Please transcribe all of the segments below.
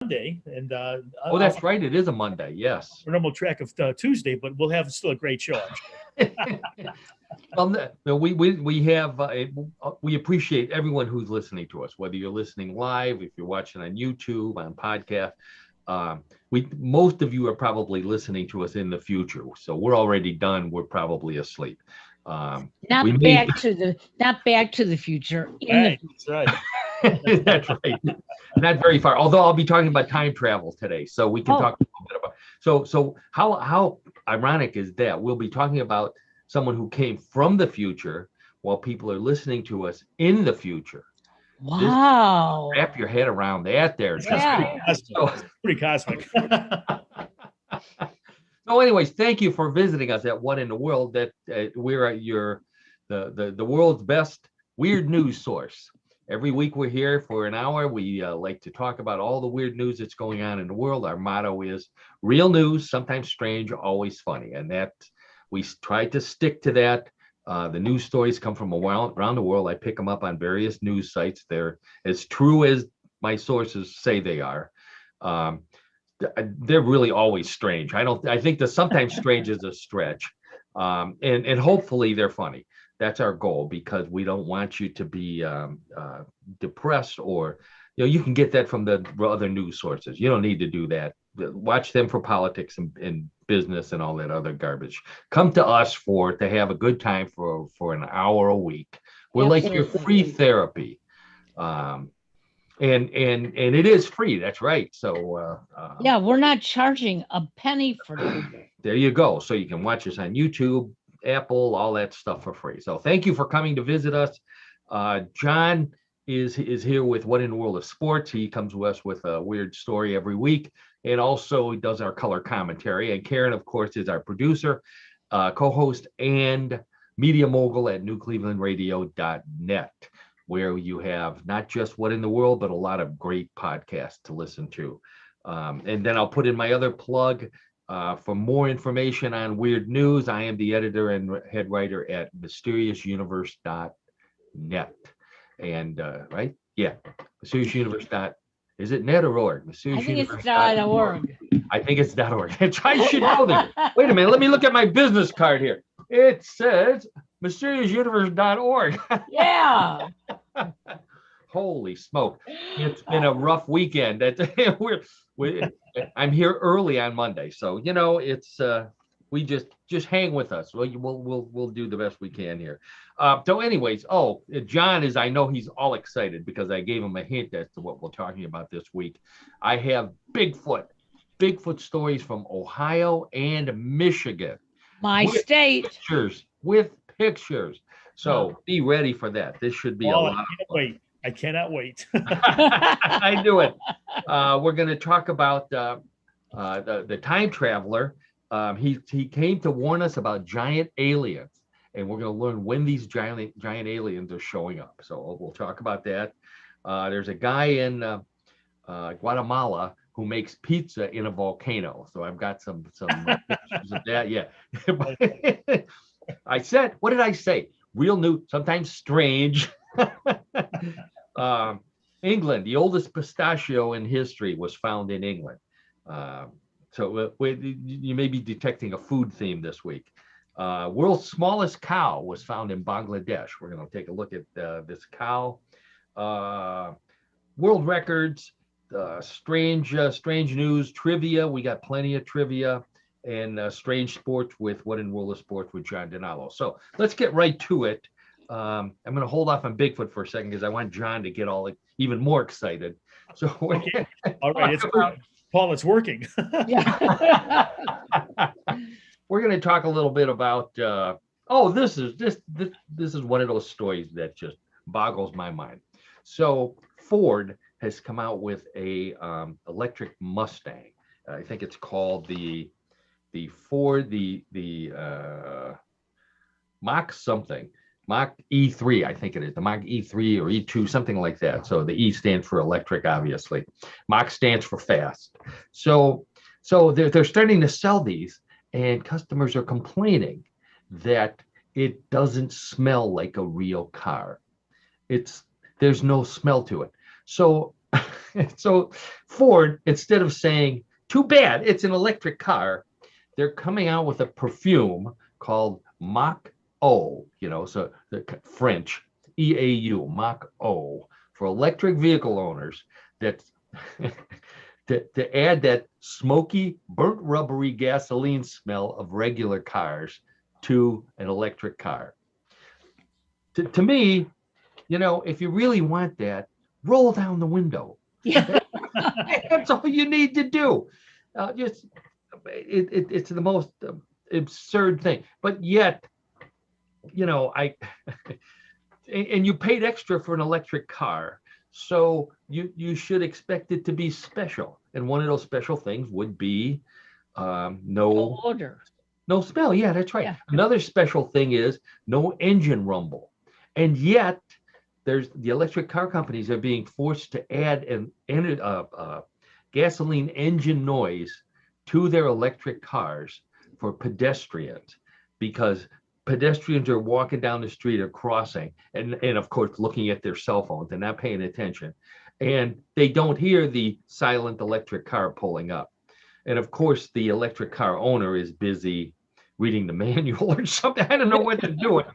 Monday, and Oh, that's right. It is a Monday. Yes. our normal track of Tuesday, but we'll have still a great show, I'm sure. Well, no, we appreciate everyone who's listening to us, whether you're listening live, if you're watching on YouTube, on podcast. Most of you are probably listening to us in the future, so we're already done. We're probably asleep. Not we back may, to the future. In Right, the that's right. that's right. Not very far. Although I'll be talking about time travel today, so we can talk a little bit about. So how ironic is that? We'll be talking about someone who came from the future while people are listening to us in the future. wow. Wrap your head around that there. Yeah. It's pretty cosmic. So anyways, thank you for visiting us at What in the World. That we're at the world's best weird news source. Every week we're here for an hour. We like to talk about all the weird news that's going on in the world. Our motto is real news, sometimes strange, always funny. And that we try to stick to that. The news stories come from around the world. I pick them up on various news sites. They're as true as my sources say they are. They're really always strange. I think that sometimes strange is a stretch. And hopefully they're funny. That's our goal, because we don't want you to be depressed, or you can get that from the other news sources. You don't need to do that. Watch them for politics and business and all that other garbage. Come to us to have a good time for an hour a week. We're like your free therapy. And it is free. That's right. So Yeah, we're not charging a penny for that. there you go. So you can watch us on YouTube, Apple, all that stuff for free. So thank you for coming to visit us. John is here with What in the World of Sports. He comes to us with a weird story every week, and also he does our color commentary. And Karen, of course, is our producer, co-host, and media mogul at newclevelandradio.net, where you have not just What in the World, but a lot of great podcasts to listen to. And then I'll put in my other plug. For more information on weird news, I am the editor and head writer at mysterioussuuniverse.net. And right? Yeah. Mysteriousuniverse. Is it net or org? I think it's .org. I think it's .org. I should know that. Wait a minute. Let me look at my business card here. It says mysteriousuniverse.org. Yeah. Holy smoke. It's been a rough weekend. I'm here early on Monday. So, it's we just hang with us. We'll do the best we can here. So anyways, John I know he's all excited because I gave him a hint as to what we're talking about this week. I have Bigfoot stories from Ohio and Michigan. My state. With pictures. So be ready for that. This should be a lot of fun. I cannot wait. I knew it. We're going to talk about the time traveler. He came to warn us about giant aliens, and we're going to learn when these giant aliens are showing up. So we'll talk about that. There's a guy in Guatemala who makes pizza in a volcano. So I've got some pictures of that. Yeah. What did I say? Real new, sometimes strange. England, the oldest pistachio in history was found in England. So you may be detecting a food theme this week. World's smallest cow was found in Bangladesh. We're going to take a look at this cow. World records, strange news, trivia. We got plenty of trivia, and strange sports with What in World of Sports with John DiNallo. So let's get right to it. I'm going to hold off on Bigfoot for a second because I want John to get even more excited. So okay. All right, Paul, it's working. Yeah. We're going to talk a little bit about. This is one of those stories that just boggles my mind. So Ford has come out with a electric Mustang. I think it's called the Ford Mach something. Mach E3, I think it is, the Mach E3 or E2, something like that. So the E stands for electric, obviously. Mach stands for fast. So they're starting to sell these, and customers are complaining that it doesn't smell like a real car. There's no smell to it. So So Ford, instead of saying, too bad, it's an electric car, they're coming out with a perfume called Mach O, so the French, EAU, Mach O, for electric vehicle owners that to add that smoky, burnt rubbery gasoline smell of regular cars to an electric car. To me, if you really want that, roll down the window. Yeah. That's all you need to do. It's the most absurd thing. But yet, I and you paid extra for an electric car, so you should expect it to be special. And one of those special things would be no Odor. no smell. Yeah, that's right. Yeah. Another special thing is no engine rumble. And yet, there's the electric car companies are being forced to add an gasoline engine noise to their electric cars for pedestrians, because pedestrians are walking down the street or crossing and of course looking at their cell phones and not paying attention, and they don't hear the silent electric car pulling up. And of course the electric car owner is busy reading the manual or something. I don't know what they're doing,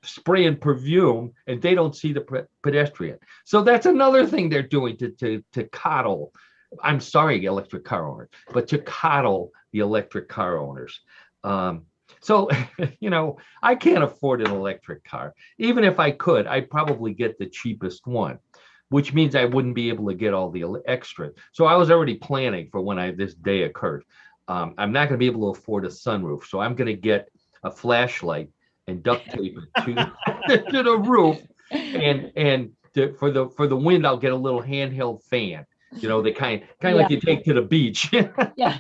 spraying perfume, and they don't see the pedestrian. So that's another thing they're doing to coddle. I'm sorry, electric car owners, but to coddle the electric car owners. So, I can't afford an electric car. Even if I could, I'd probably get the cheapest one, which means I wouldn't be able to get all the extras. So I was already planning for when this day occurred. I'm not going to be able to afford a sunroof, so I'm going to get a flashlight and duct tape it to the roof, and for the wind, I'll get a little handheld fan. The kind like you take to the beach. Yeah.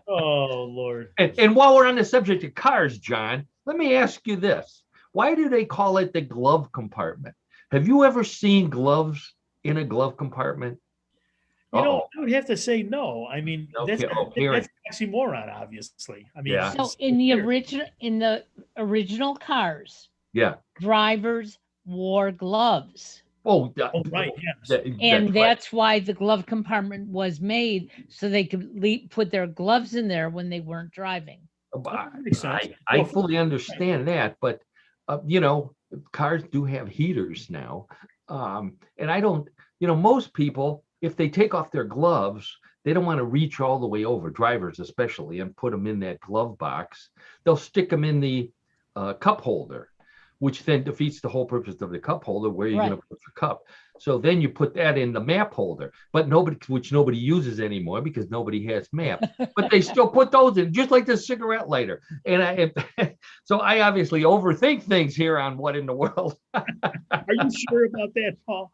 Oh, Lord. And while we're on the subject of cars, John, let me ask you this: why do they call it the glove compartment? Have you ever seen gloves in a glove compartment? I would have to say no. I mean, Okay. that's oxymoron, obviously. I mean, Yeah. So in the original cars, Yeah. drivers wore gloves. Oh, right. Yes. And that's why the glove compartment was made, so they could put their gloves in there when they weren't driving. Makes sense. I fully understand that, but cars do have heaters now, and I don't. Most people, if they take off their gloves, they don't want to reach all the way over, drivers especially, and put them in that glove box. They'll stick them in the cup holder, which then defeats the whole purpose of the cup holder, where you're going to put your cup. So then you put that in the map holder, which nobody uses anymore because nobody has maps. But they still put those in, just like the cigarette lighter. And so I obviously overthink things here on What in the World. Are you sure about that, Paul?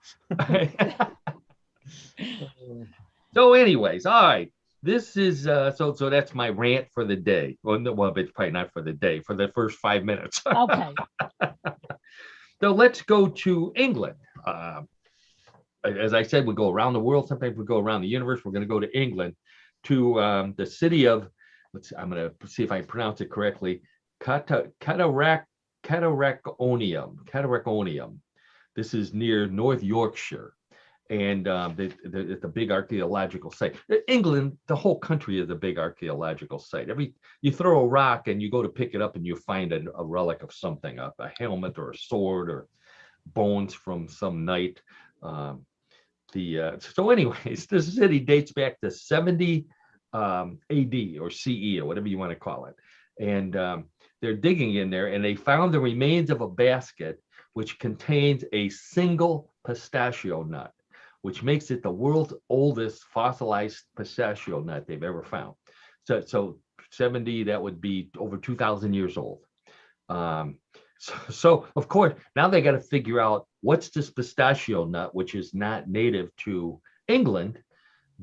So anyways, all right. This is so that's my rant for the day. Well, it's probably not for the day, for the first 5 minutes. Okay. So let's go to England. As I said, we go around the world. Sometimes we go around the universe. We're going to go to England, to the city of, I'm going to see if I pronounce it correctly, Cataractonium. This is near North Yorkshire. And it's a big archaeological site. England, the whole country is a big archaeological site. You throw a rock and you go to pick it up and you find a relic of something, a helmet or a sword or bones from some knight. So anyways, this city dates back to 70 AD or CE or whatever you want to call it. And they're digging in there and they found the remains of a basket which contains a single pistachio nut, which makes it the world's oldest fossilized pistachio nut they've ever found. So 70, that would be over 2,000 years old. So of course, now they got to figure out what's this pistachio nut, which is not native to England,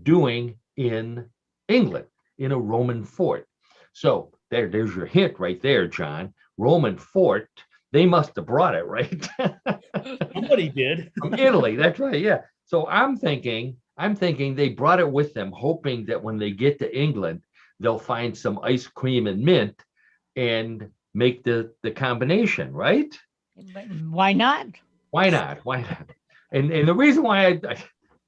doing in England, in a Roman fort. So there's your hint right there, John. Roman fort, they must have brought it, right? Somebody did. From Italy, that's right, yeah. So I'm thinking they brought it with them, hoping that when they get to England, they'll find some ice cream and mint and make the combination, right? Why not? Why not? And the reason why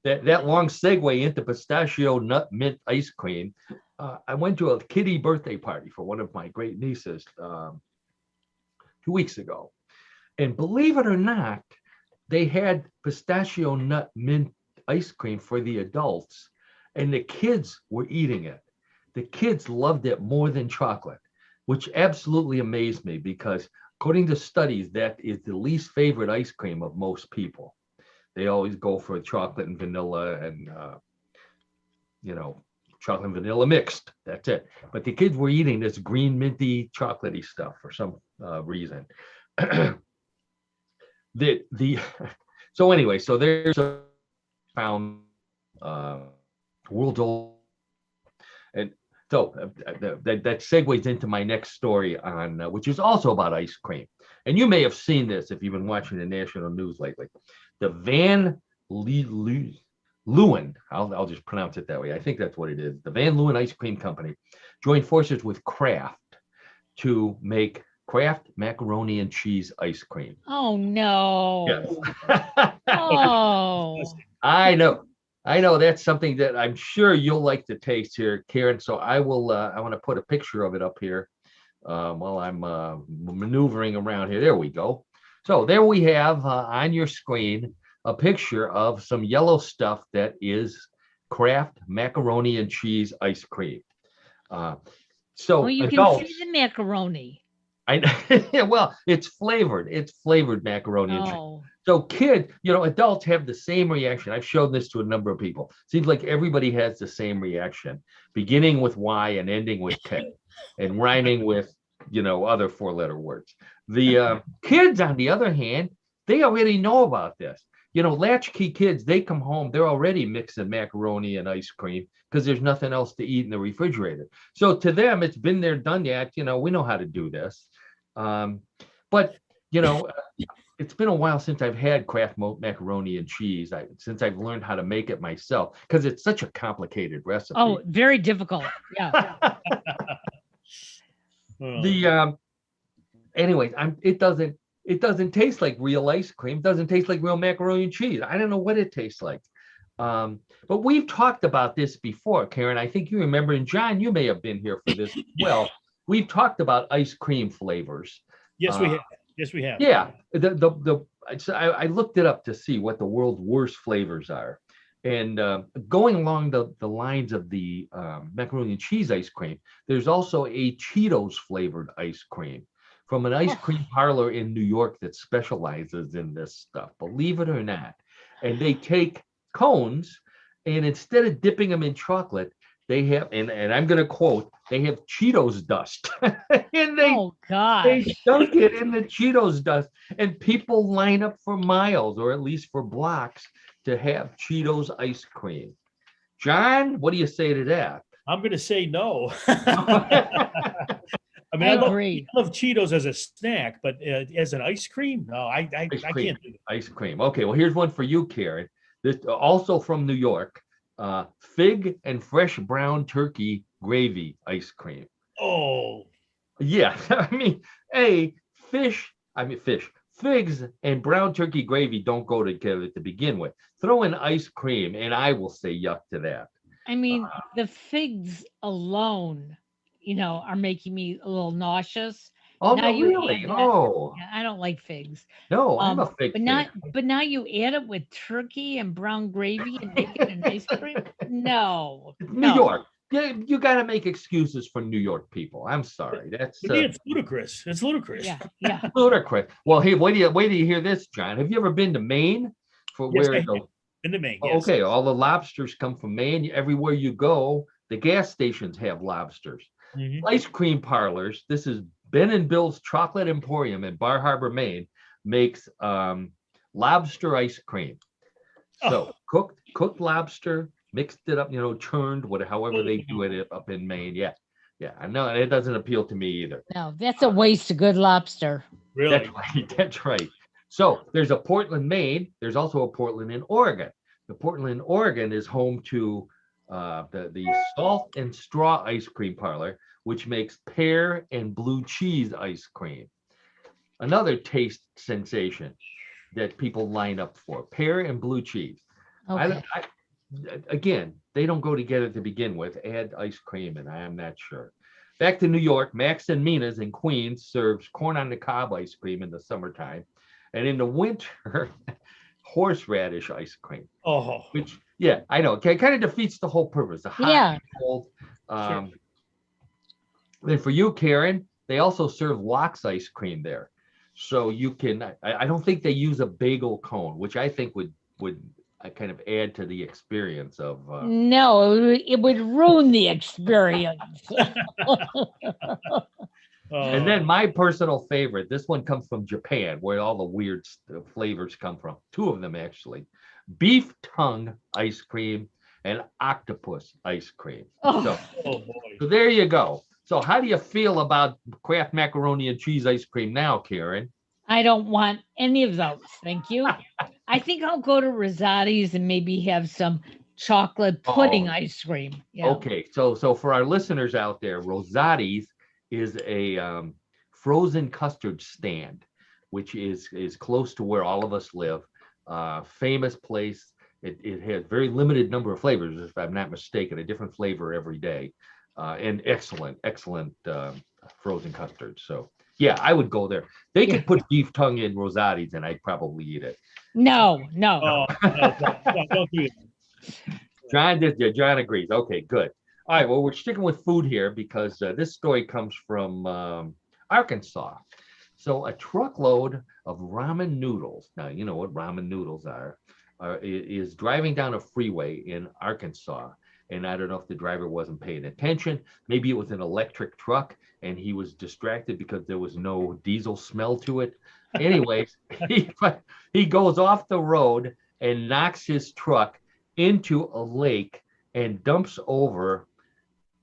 that long segue into pistachio nut mint ice cream, I went to a kiddie birthday party for one of my great nieces 2 weeks ago. And believe it or not, they had pistachio nut mint ice cream for the adults, and the kids were eating it. The kids loved it more than chocolate, which absolutely amazed me because according to studies, that is the least favorite ice cream of most people. They always go for chocolate and vanilla and, chocolate and vanilla mixed. That's it. But the kids were eating this green minty chocolatey stuff for some reason. So anyway, so there's a found world's old, and so that segues into my next story on which is also about ice cream. And you may have seen this if you've been watching the national news lately. The Van Leeuwen, I'll just pronounce it that way. I think that's what it is. The Van Leeuwen Ice Cream Company joined forces with Kraft to make Kraft macaroni and cheese ice cream. Oh no. Yes. Oh. I know. That's something that I'm sure you'll like to taste here, Karen. So I will. I want to put a picture of it up here while I'm maneuvering around here. There we go. So there we have on your screen a picture of some yellow stuff that is Kraft macaroni and cheese ice cream. So Well, you adults, can see the macaroni. well, it's flavored. It's flavored macaroni and cheese. Oh. So kids, adults have the same reaction. I've shown this to a number of people. Seems like everybody has the same reaction, beginning with Y and ending with K, and rhyming with, other four-letter words. The kids, on the other hand, they already know about this. Latchkey kids, they come home, they're already mixing macaroni and ice cream because there's nothing else to eat in the refrigerator. So to them, it's been there, done that. We know how to do this. But, it's been a while since I've had Kraft macaroni and cheese, since I've learned how to make it myself, because it's such a complicated recipe. Oh, very difficult. Yeah. Anyways, it doesn't taste like real ice cream. It doesn't taste like real macaroni and cheese. I don't know what it tastes like. But we've talked about this before, Karen. I think you remember, and John, you may have been here for this as well. We've talked about ice cream flavors. Yes, we have. Yes, we have. Yeah, I looked it up to see what the world's worst flavors are, and going along the lines of the macaroni and cheese ice cream, there's also a Cheetos flavored ice cream from an ice cream parlor in New York that specializes in this stuff. Believe it or not, and they take cones, and instead of dipping them in chocolate, they have, and I'm going to quote, they have Cheetos dust. And they dunk it in the Cheetos dust. And people line up for miles, or at least for blocks, to have Cheetos ice cream. John, what do you say to that? I'm going to say no. I agree. I love Cheetos as a snack, but as an ice cream, no, I can't do it. Ice cream. Okay, well, here's one for you, Karen. This also from New York. Fig and fresh brown turkey gravy ice cream. Oh, yeah. Figs and brown turkey gravy don't go together to begin with. Throw in ice cream, and I will say yuck to that. The figs alone, are making me a little nauseous. Oh, no, really? Oh, I don't like figs. No, I'm a fig fan. But now you add it with turkey and brown gravy and make it an ice cream? No. New York. Yeah, you got to make excuses for New York people. I'm sorry. It's ludicrous. It's ludicrous. Yeah. Ludicrous. Well, hey, wait till you hear this, John. Have you ever been to Maine? Yes, I have been to Maine. Yes. Okay, all the lobsters come from Maine. Everywhere you go, the gas stations have lobsters. Mm-hmm. Ice cream parlors. This is Ben and Bill's Chocolate Emporium in Bar Harbor, Maine, makes lobster ice cream. So cooked lobster, mixed it up, churned, however they do it up in Maine. Yeah. I know it doesn't appeal to me either. No, that's a waste of good lobster. Really? That's right. So there's a Portland, Maine. There's also a Portland in Oregon. The Portland, Oregon is home to the Salt and Straw Ice Cream Parlor, which makes pear and blue cheese ice cream. Another taste sensation. that people line up for: pear and blue cheese. Okay. Again, they don't go together to begin with. Add ice cream, and I am not sure. Back to New York, Max and Mina's in Queens serves corn on the cob ice cream in the summertime, and in the winter, horseradish ice cream. Oh, Which, yeah, I know, it kind of defeats the whole purpose. The hot Yeah. and cold. Sure. Then for you, Karen, they also serve lox ice cream there, so you can. I don't think they use a bagel cone, which I think would kind of add to the experience of. No, it would ruin the experience. And then my personal favorite, this one comes from Japan, where all the weird flavors come from. Two of them, actually. Beef tongue ice cream and octopus ice cream. Oh. oh boy. So there you go. So how do you feel about Kraft macaroni and cheese ice cream now, Karen? I don't want any of those. Thank you. I think I'll go to Rosati's and maybe have some chocolate pudding ice cream. Yeah. Okay, so for our listeners out there, Rosati's is a frozen custard stand, which is close to where all of us live. Famous place. It has very limited number of flavors, if I'm not mistaken, a different flavor every day, and excellent frozen custard. So yeah, I would go there. They could put beef tongue in Rosati's, and I'd probably eat it. No. Oh, no, don't do that. John agrees. Okay, good. All right, well, we're sticking with food here because this story comes from Arkansas. So a truckload of ramen noodles. Now, you know what ramen noodles are is driving down a freeway in Arkansas. And I don't know if the driver wasn't paying attention. Maybe it was an electric truck and he was distracted because there was no diesel smell to it. Anyways, he goes off the road and knocks his truck into a lake and dumps over.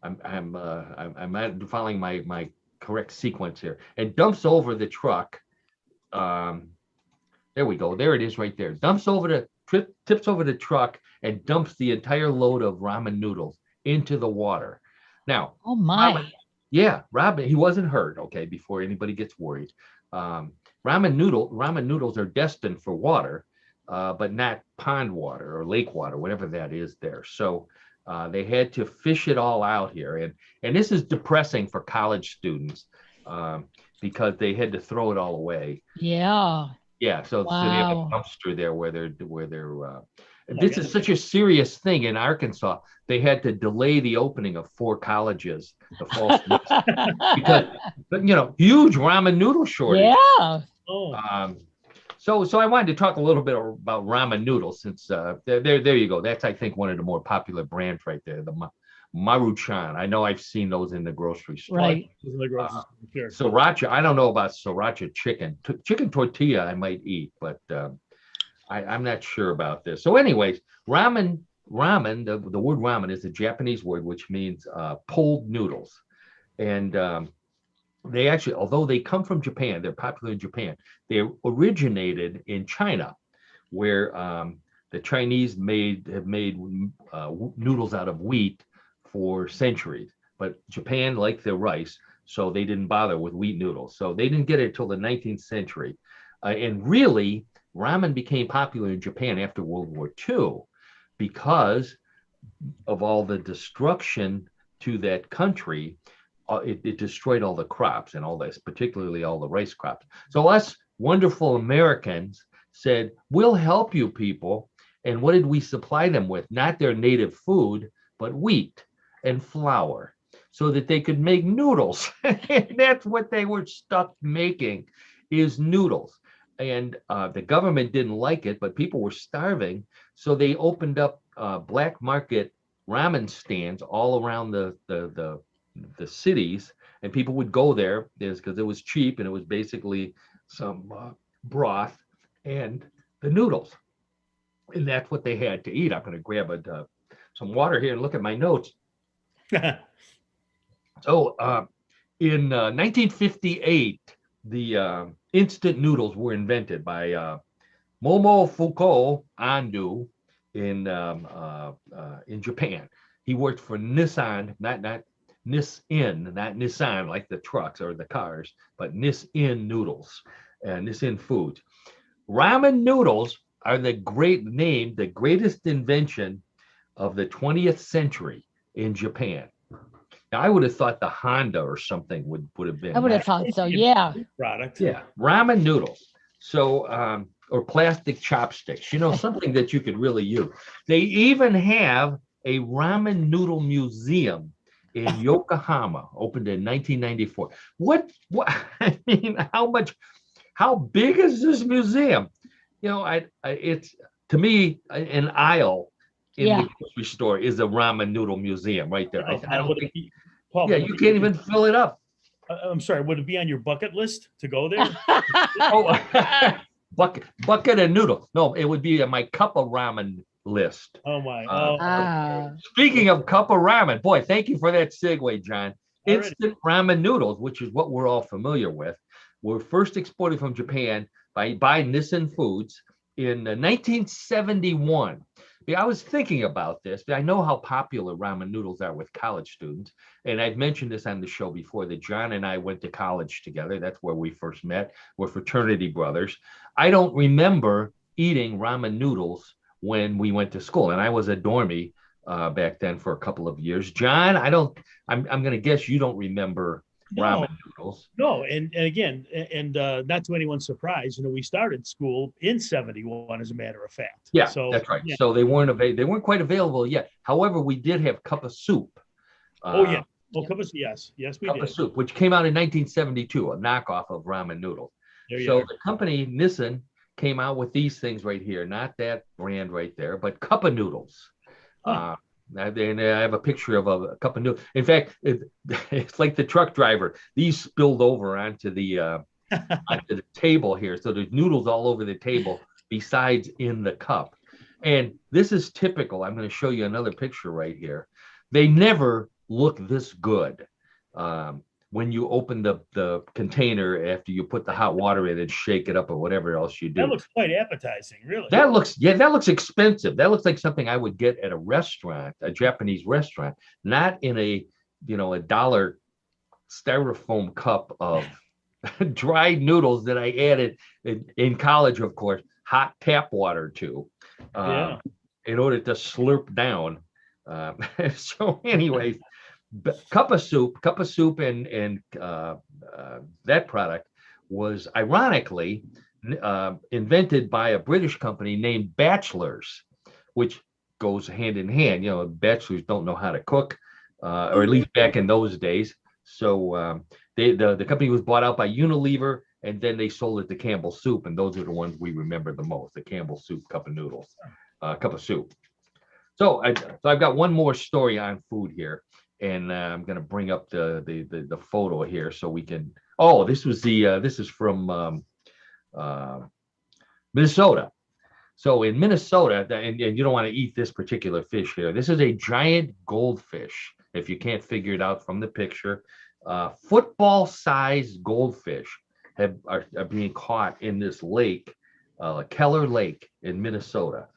I'm not following my correct sequence here, and dumps over the truck. There we go. There it is right there. Tips over the truck and dumps the entire load of ramen noodles into the water. Now, Oh my. Robin, he wasn't hurt. Okay, before anybody gets worried, ramen noodles are destined for water, but not pond water or lake water, whatever that is there. So they had to fish it all out here, and this is depressing for college students because they had to throw it all away. Yeah. Yeah, so they have a Wow. dumpster there where they're this is such a serious thing in Arkansas. They had to delay the opening of 4 colleges, the fall because huge ramen noodle shortage. Yeah. Oh, So I wanted to talk a little bit about ramen noodles since there you go. That's, I think, one of the more popular brands right there, the Maruchan. I know I've seen those in the grocery store. Right. this is the grocery store, sure. Sriracha, I don't know about sriracha chicken. Chicken tortilla I might eat, but I'm not sure about this. So anyways, ramen, the word ramen is a Japanese word which means pulled noodles. And they actually, although they come from Japan, they're popular in Japan. They originated in China, where the Chinese have made noodles out of wheat for centuries. But Japan liked their rice, so they didn't bother with wheat noodles. So they didn't get it until the 19th century. And really, ramen became popular in Japan after World War II because of all the destruction to that country. It destroyed all the crops and all this, particularly all the rice crops. So us wonderful Americans said, we'll help you people. And what did we supply them with? Not their native food, but wheat and flour so that they could make noodles. And that's what they were stuck making, is noodles. And the government didn't like it, but people were starving. So they opened up black market ramen stands all around the cities, and people would go there because it was cheap and it was basically some broth and the noodles, and that's what they had to eat. I'm going to grab some water here and look at my notes. So in 1958, the instant noodles were invented by Momofuku Ando in Japan. He worked for Nissan, not Nissan like the trucks or the cars, but Nissin noodles and Nissin Foods. Ramen noodles are the greatest invention of the 20th century in Japan. Now, I would have thought the Honda or something would have been. I would have thought so. Yeah. Product. Yeah, ramen noodles. So, or plastic chopsticks, something that you could really use. They even have a ramen noodle museum in Yokohama, opened in 1994. I mean, how big is this museum? It's, to me, an aisle in the grocery store is a ramen noodle museum right there. I don't think, Paul, yeah, you can't even fill it up. I'm sorry, would it be on your bucket list to go there? Oh, bucket of noodles. No, it would be on my cup of ramen list. Oh my. Speaking of cup of ramen, boy, thank you for that segue, John. Instant ramen noodles, which is what we're all familiar with, were first exported from Japan by Nissin Foods in 1971. I was thinking about this. I know how popular ramen noodles are with college students. And I've mentioned this on the show before that John and I went to college together. That's where we first met. We're fraternity brothers. I don't remember eating ramen noodles when we went to school. And I was a dormie back then for a couple of years. John, I'm going to guess you don't remember ramen noodles. No, and again, not to anyone's surprise, we started school in 71, as a matter of fact. Yeah, so that's right. Yeah. So they weren't quite available yet. However, we did have cup of soup. Cup of yes, we did. Cup of soup, which came out in 1972, a knockoff of ramen noodles. So the company Nissin came out with these things right here, not that brand right there, but cup of noodles. And I have a picture of a cup of noodles. In fact, it's like the truck driver. These spilled over onto the table here. So there's noodles all over the table besides in the cup. And this is typical. I'm going to show you another picture right here. They never look this good when you open the container after you put the hot water in and shake it up or whatever else you do. That looks quite appetizing, really. That looks expensive. That looks like something I would get at a restaurant, a Japanese restaurant, not in a $1 styrofoam cup of dried noodles that I added in college, of course, hot tap water to in order to slurp down. So anyways, cup of soup and that product was ironically invented by a British company named Batchelors, which goes hand in hand. Bachelors don't know how to cook, or at least back in those days. So the company was bought out by Unilever, and then they sold it to Campbell Soup, and those are the ones we remember the most: the Campbell Soup cup of noodles, cup of soup. So I've got one more story on food here, and I'm going to bring up the photo here so we can. Oh, this is from Minnesota. So in Minnesota, and you don't want to eat this particular fish here. This is a giant goldfish. If you can't figure it out from the picture, football-sized goldfish are being caught in this lake, Keller Lake in Minnesota.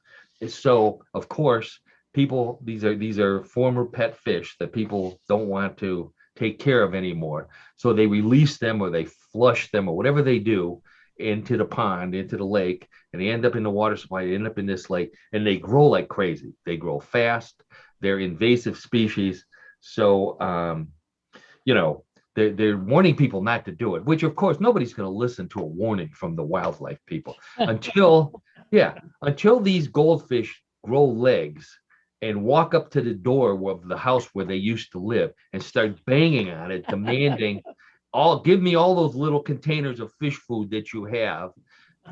So of course, these are former pet fish that people don't want to take care of anymore. So they release them or they flush them or whatever they do into the pond, into the lake, and they end up in the water supply, they end up in this lake, and they grow like crazy. They grow fast. They're invasive species. So, they're warning people not to do it, which of course, nobody's going to listen to a warning from the wildlife people until these goldfish grow legs and walk up to the door of the house where they used to live and start banging on it, demanding, give me all those little containers of fish food that you have.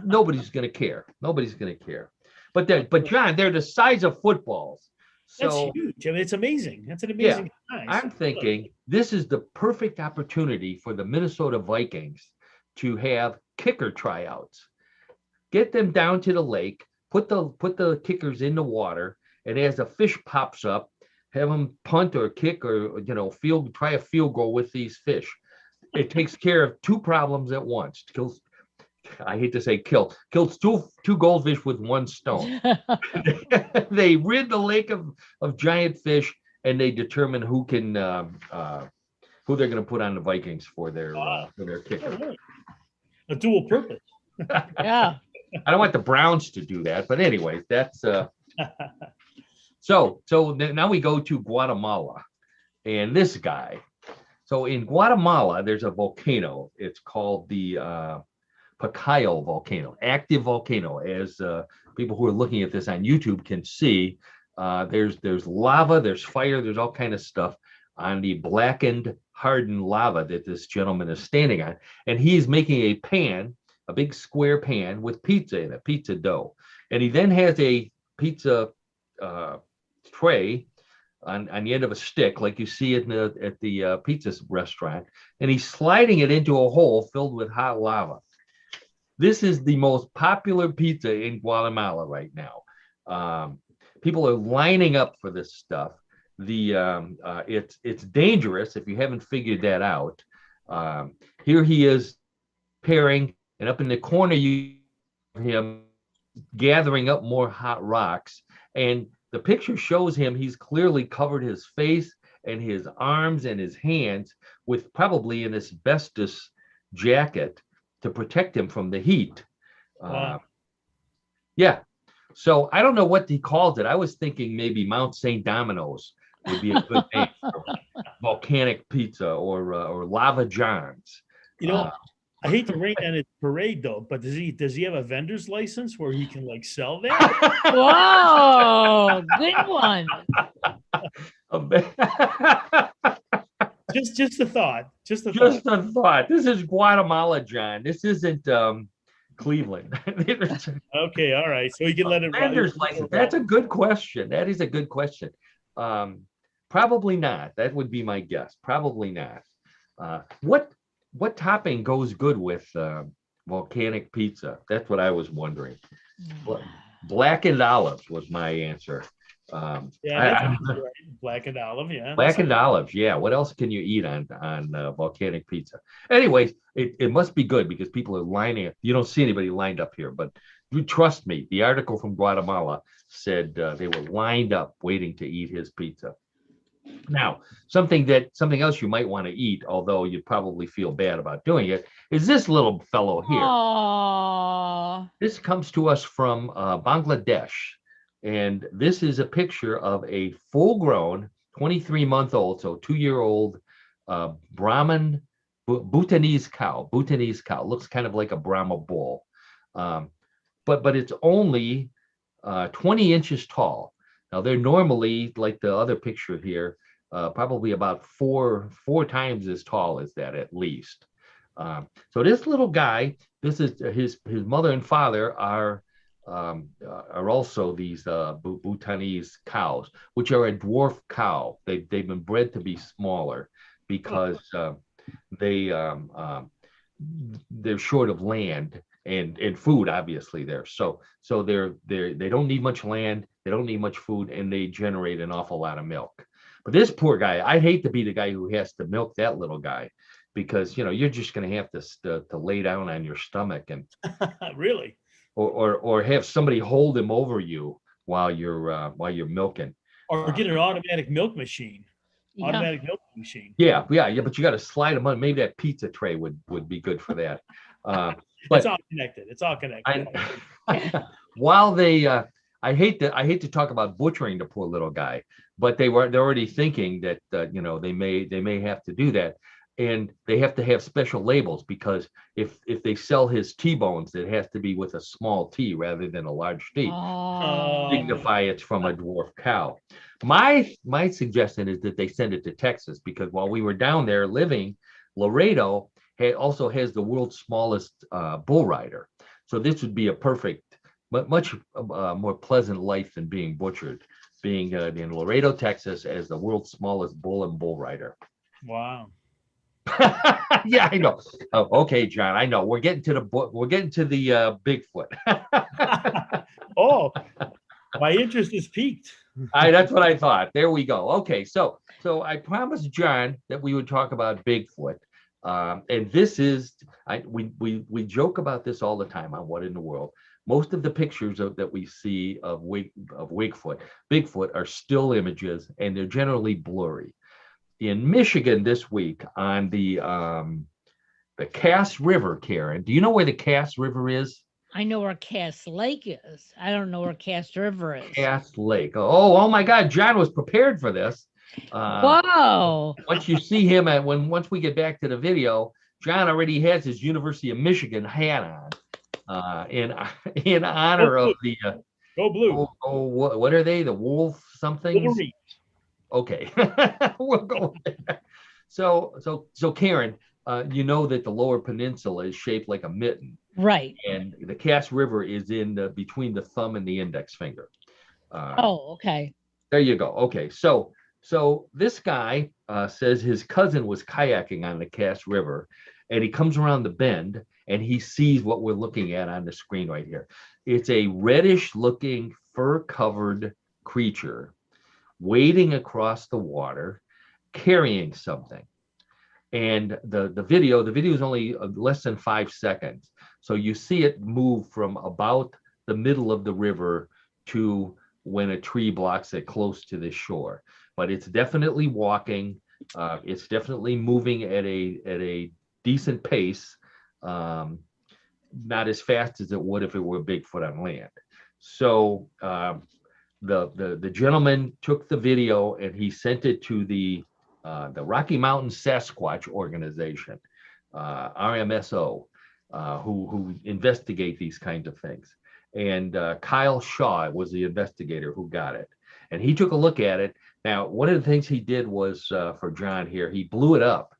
Nobody's going to care. But John, they're the size of footballs. So that's huge. I mean, it's amazing. That's an amazing size. I'm thinking this is the perfect opportunity for the Minnesota Vikings to have kicker tryouts. Get them down to the lake, put the kickers in the water, and as the fish pops up, have them punt or kick or try a field goal with these fish. It takes care of two problems at once. Kills two goldfish with one stone. They rid the lake of giant fish, and they determine who they're going to put on the Vikings for their kicker. A dual purpose. Yeah. I don't want the Browns to do that. But anyways, that's so now we go to Guatemala, and this guy. So in Guatemala, there's a volcano. It's called the Pacaya volcano, active volcano. As people who are looking at this on YouTube can see, there's lava, there's fire, there's all kind of stuff on the blackened, hardened lava that this gentleman is standing on. And he's making a pan, a big square pan with pizza in it, pizza dough. And he then has a pizza tray on the end of a stick, like you see it at the pizza restaurant, and he's sliding it into a hole filled with hot lava. This is the most popular pizza in Guatemala right now. People are lining up for this stuff. It's dangerous if you haven't figured that out. Here he is pairing, and up in the corner you see him gathering up more hot rocks, and the picture shows him, he's clearly covered his face and his arms and his hands with probably an asbestos jacket to protect him from the heat. Wow. Yeah. So I don't know what he called it. I was thinking maybe Mount St. Domino's would be a good name for volcanic pizza or Lava John's. You know, I hate to rain on his parade though, but does he have a vendor's license where he can like sell that? Whoa, good one. Just a thought. Just a thought. This is Guatemala, John. This isn't Cleveland. Okay, all right. So he can let it vendor's license. That's a good question. That is a good question. Probably not. That would be my guess. Probably not. What topping goes good with volcanic pizza? That's what I was wondering. Blackened olives was my answer. Yeah, right. Blackened olive. Yeah, blackened olives. Yeah. What else can you eat on volcanic pizza? Anyways, it must be good because people are lining up. You don't see anybody lined up here, but you trust me. The article from Guatemala said they were lined up waiting to eat his pizza. Now, something else you might want to eat, although you'd probably feel bad about doing it, is this little fellow here. Aww. This comes to us from Bangladesh, and this is a picture of a full-grown 23-month-old, so 2-year-old Brahman Bhutanese cow. Bhutanese cow looks kind of like a Brahma bull, but it's only 20 inches tall. Now they're normally, like the other picture here, probably about four times as tall as that at least. So this little guy, this is his mother and father are also these Bhutanese cows, which are a dwarf cow. They've been bred to be smaller because they're short of land and food, obviously there. So they don't need much land, they don't need much food, and they generate an awful lot of milk. But this poor guy, I'd hate to be the guy who has to milk that little guy, because you're just going to have to lay down on your stomach and really, or have somebody hold him over you while you're milking, or get an automatic milk machine. Yeah. Automatic milk machine. Yeah, but you got to slide them on. Maybe that pizza tray would be good for that. But it's all connected. It's all connected. While I hate to talk about butchering the poor little guy, but they're already thinking that they may have to do that, and they have to have special labels, because if they sell his T-bones, it has to be with a small T rather than a large T. Oh. Signify it's from a dwarf cow. My suggestion is that they send it to Texas, because while we were down there living, Laredo also has the world's smallest bull rider. So this would be a perfect, but much more pleasant life than being butchered, being in Laredo, Texas, as the world's smallest bull and bull rider. Wow. Yeah, I know. Oh, okay, John, I know. We're getting to the Bigfoot. Oh, my interest is piqued. That's what I thought. There we go. Okay, so I promised John that we would talk about Bigfoot, and this is we joke about this all the time on What in the World. Most of the pictures that we see of Bigfoot are still images, and they're generally blurry. In Michigan this week on the Cass River, Karen, do you know where the Cass River is? I know where Cass Lake is. I don't know where Cass River is. Cass Lake. Oh my God, John was prepared for this. Whoa. Once you see him once we get back to the video, John already has his University of Michigan hat on, in honor of the Go blue. what are they? The Wolf something? Wolverines. Okay, we'll go there. So Karen, you know that the Lower Peninsula is shaped like a mitten, Right. and the Cass River is in between the thumb and the index finger. Oh, okay. There you go. Okay, so this guy says his cousin was kayaking on the Cass River, and he comes around the bend and he sees what we're looking at on the screen right here. It's a reddish-looking, fur-covered creature wading across the water, carrying something. And the video is only less than 5 seconds. So you see it move from about the middle of the river to when a tree blocks it close to the shore. But it's definitely walking. It's definitely moving at a decent pace, not as fast as it would if it were Bigfoot on land. So the gentleman took the video and he sent it to the Rocky Mountain Sasquatch Organization, RMSO, who investigate these kinds of things. And Kyle Shaw was the investigator who got it. And he took a look at it. Now, one of the things he did was, for John here, he blew it up.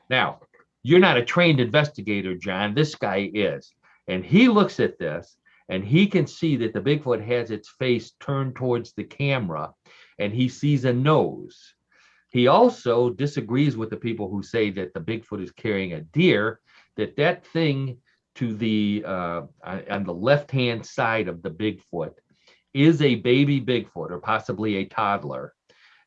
Now, you're not a trained investigator, John. This guy is. And he looks at this, and he can see that the Bigfoot has its face turned towards the camera, and he sees a nose. He also disagrees with the people who say that the Bigfoot is carrying a deer, that thing to the on the left-hand side of the Bigfoot is a baby Bigfoot or possibly a toddler,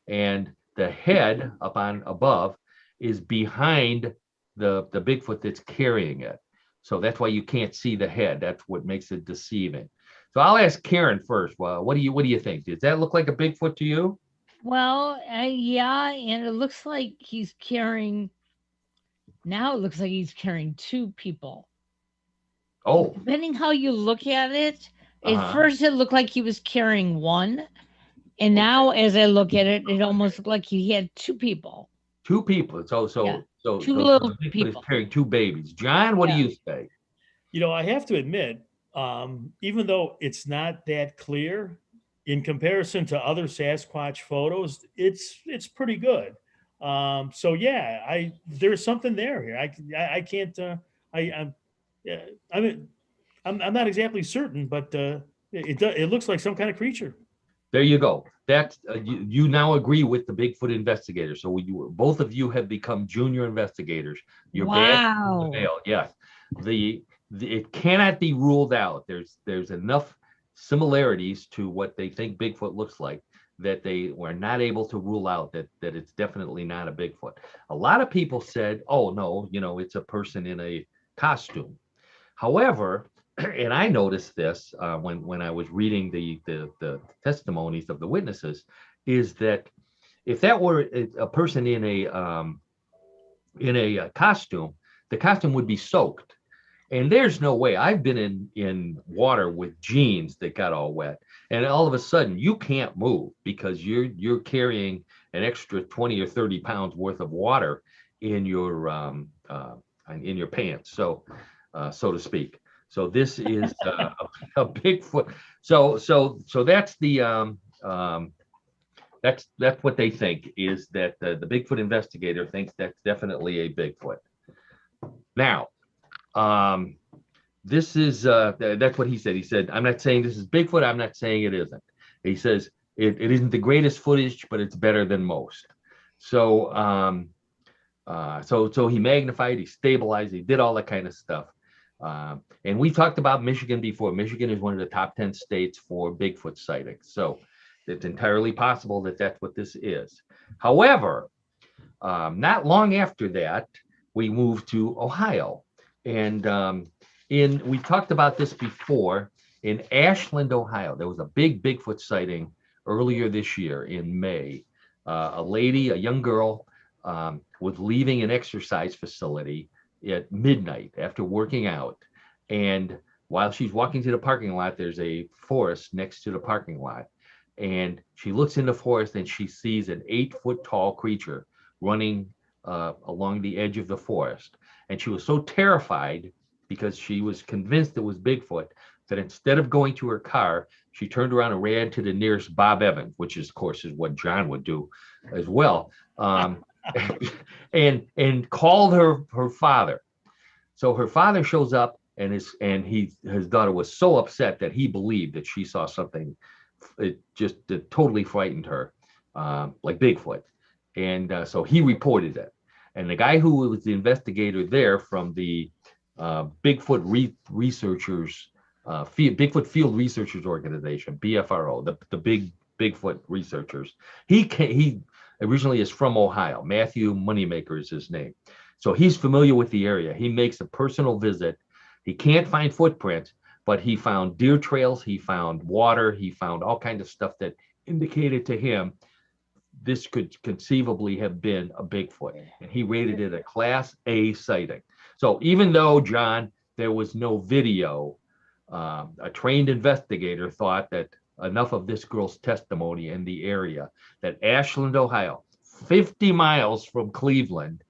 and the head up on above is behind the Bigfoot that's carrying it. So that's why you can't see the head. That's what makes it deceiving. So I'll ask Karen first. Well, what do you think? Does that look like a Bigfoot to you? Well, yeah, and it looks like now it looks like he's carrying two people. Oh, Depending how you look at it, at uh-huh. first it looked like he was carrying one. And now as I look at it, it almost looked like he had two people. Two people. Yeah, So two the little Bigfoot is people. carrying two babies. John, what do Yeah. you say? I have to admit, even though it's not that clear in comparison to other Sasquatch photos, it's pretty good. So yeah, there's something there here. I can't. I'm yeah, I mean, I'm not exactly certain, but it looks like some kind of creature. There you go. That's you now agree with the Bigfoot investigator. So both of you have become junior investigators. Your badge is Wow. veiled. Yes, it cannot be ruled out. There's enough similarities to what they think Bigfoot looks like that they were not able to rule out that it's definitely not a Bigfoot. A lot of people said, "Oh no, it's a person in a costume." However, and I noticed this when I was reading the testimonies of the witnesses, is that if that were a person in a costume, the costume would be soaked. And there's no way. I've been in water with jeans that got all wet, and all of a sudden you can't move because you're carrying an extra 20 or 30 pounds worth of water in your pants, so to speak. So this is a Bigfoot. So that's the that's what they think, is that the Bigfoot investigator thinks that's definitely a Bigfoot. Now, this is that's what he said. He said, "I'm not saying this is Bigfoot. I'm not saying it isn't." He says it isn't the greatest footage, but it's better than most. So so he magnified, he stabilized, he did all that kind of stuff. And we talked about Michigan before. Michigan is one of the top 10 states for Bigfoot sightings. So it's entirely possible that that's what this is. However, not long after that, we moved to Ohio. And we talked about this before. In Ashland, Ohio, there was a big Bigfoot sighting earlier this year in May. A young girl, was leaving an exercise facility at midnight after working out, And while she's walking to the parking lot, there's a forest next to the parking lot. And she looks in the forest and she sees an 8-foot tall creature running along the edge of the forest. And she was so terrified because she was convinced it was Bigfoot that instead of going to her car, she turned around and ran to the nearest Bob Evans, which is, of course, is what John would do as well, and called her father. So her father shows up, and his daughter was so upset that he believed that she saw something. It totally frightened her, like Bigfoot, and so he reported it. And the guy who was the investigator there from the Bigfoot researchers, Bigfoot Field Researchers Organization, BFRO, the big Bigfoot researchers, he originally is from Ohio. Matthew Moneymaker is his name. So he's familiar with the area. He makes a personal visit. He can't find footprints, but he found deer trails. He found water. He found all kinds of stuff that indicated to him this could conceivably have been a Bigfoot. And he rated it a Class A sighting. So even though, John, there was no video, a trained investigator thought that enough of this girl's testimony in the area that Ashland, Ohio, 50 miles from Cleveland,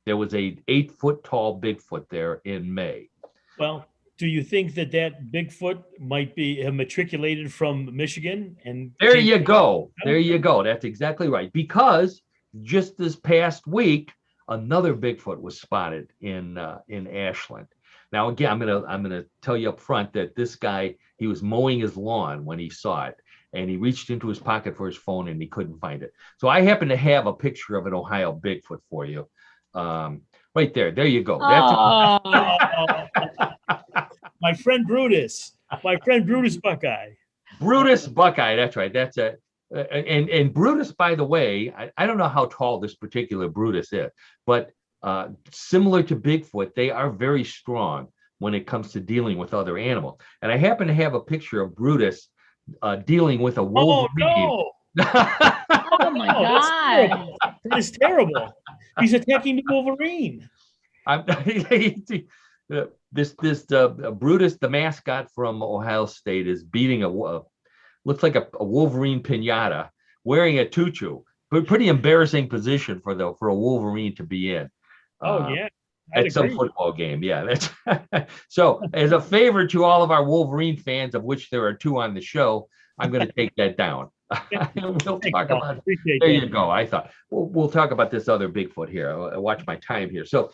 there was a 8-foot tall Bigfoot there in May. Well, do you think that Bigfoot might be matriculated from Michigan? And there you go. There you go. That's exactly right. Because just this past week, another Bigfoot was spotted in Ashland. Now, again, I'm gonna tell you up front that this guy, he was mowing his lawn when he saw it, and he reached into his pocket for his phone and he couldn't find it. So I happen to have a picture of an Ohio Bigfoot for you. Right there. There you go. My friend Brutus. My friend Brutus Buckeye. Brutus Buckeye. That's right. That's it. And Brutus, by the way, I don't know how tall this particular Brutus is, but similar to Bigfoot, they are very strong when it comes to dealing with other animals. And I happen to have a picture of Brutus dealing with a wolverine. Oh, no. Oh my God. That's terrible. He's attacking the wolverine. This Brutus, the mascot from Ohio State, is beating looks like a Wolverine piñata, wearing a tutu. Pretty embarrassing position for a Wolverine to be in. Yeah. At some football game. Yeah, that's so as a favor to all of our Wolverine fans, of which there are 2 on the show, I'm going to take that down. We'll talk about it. There you go. I thought we'll talk about this other Bigfoot here. I watch my time here. So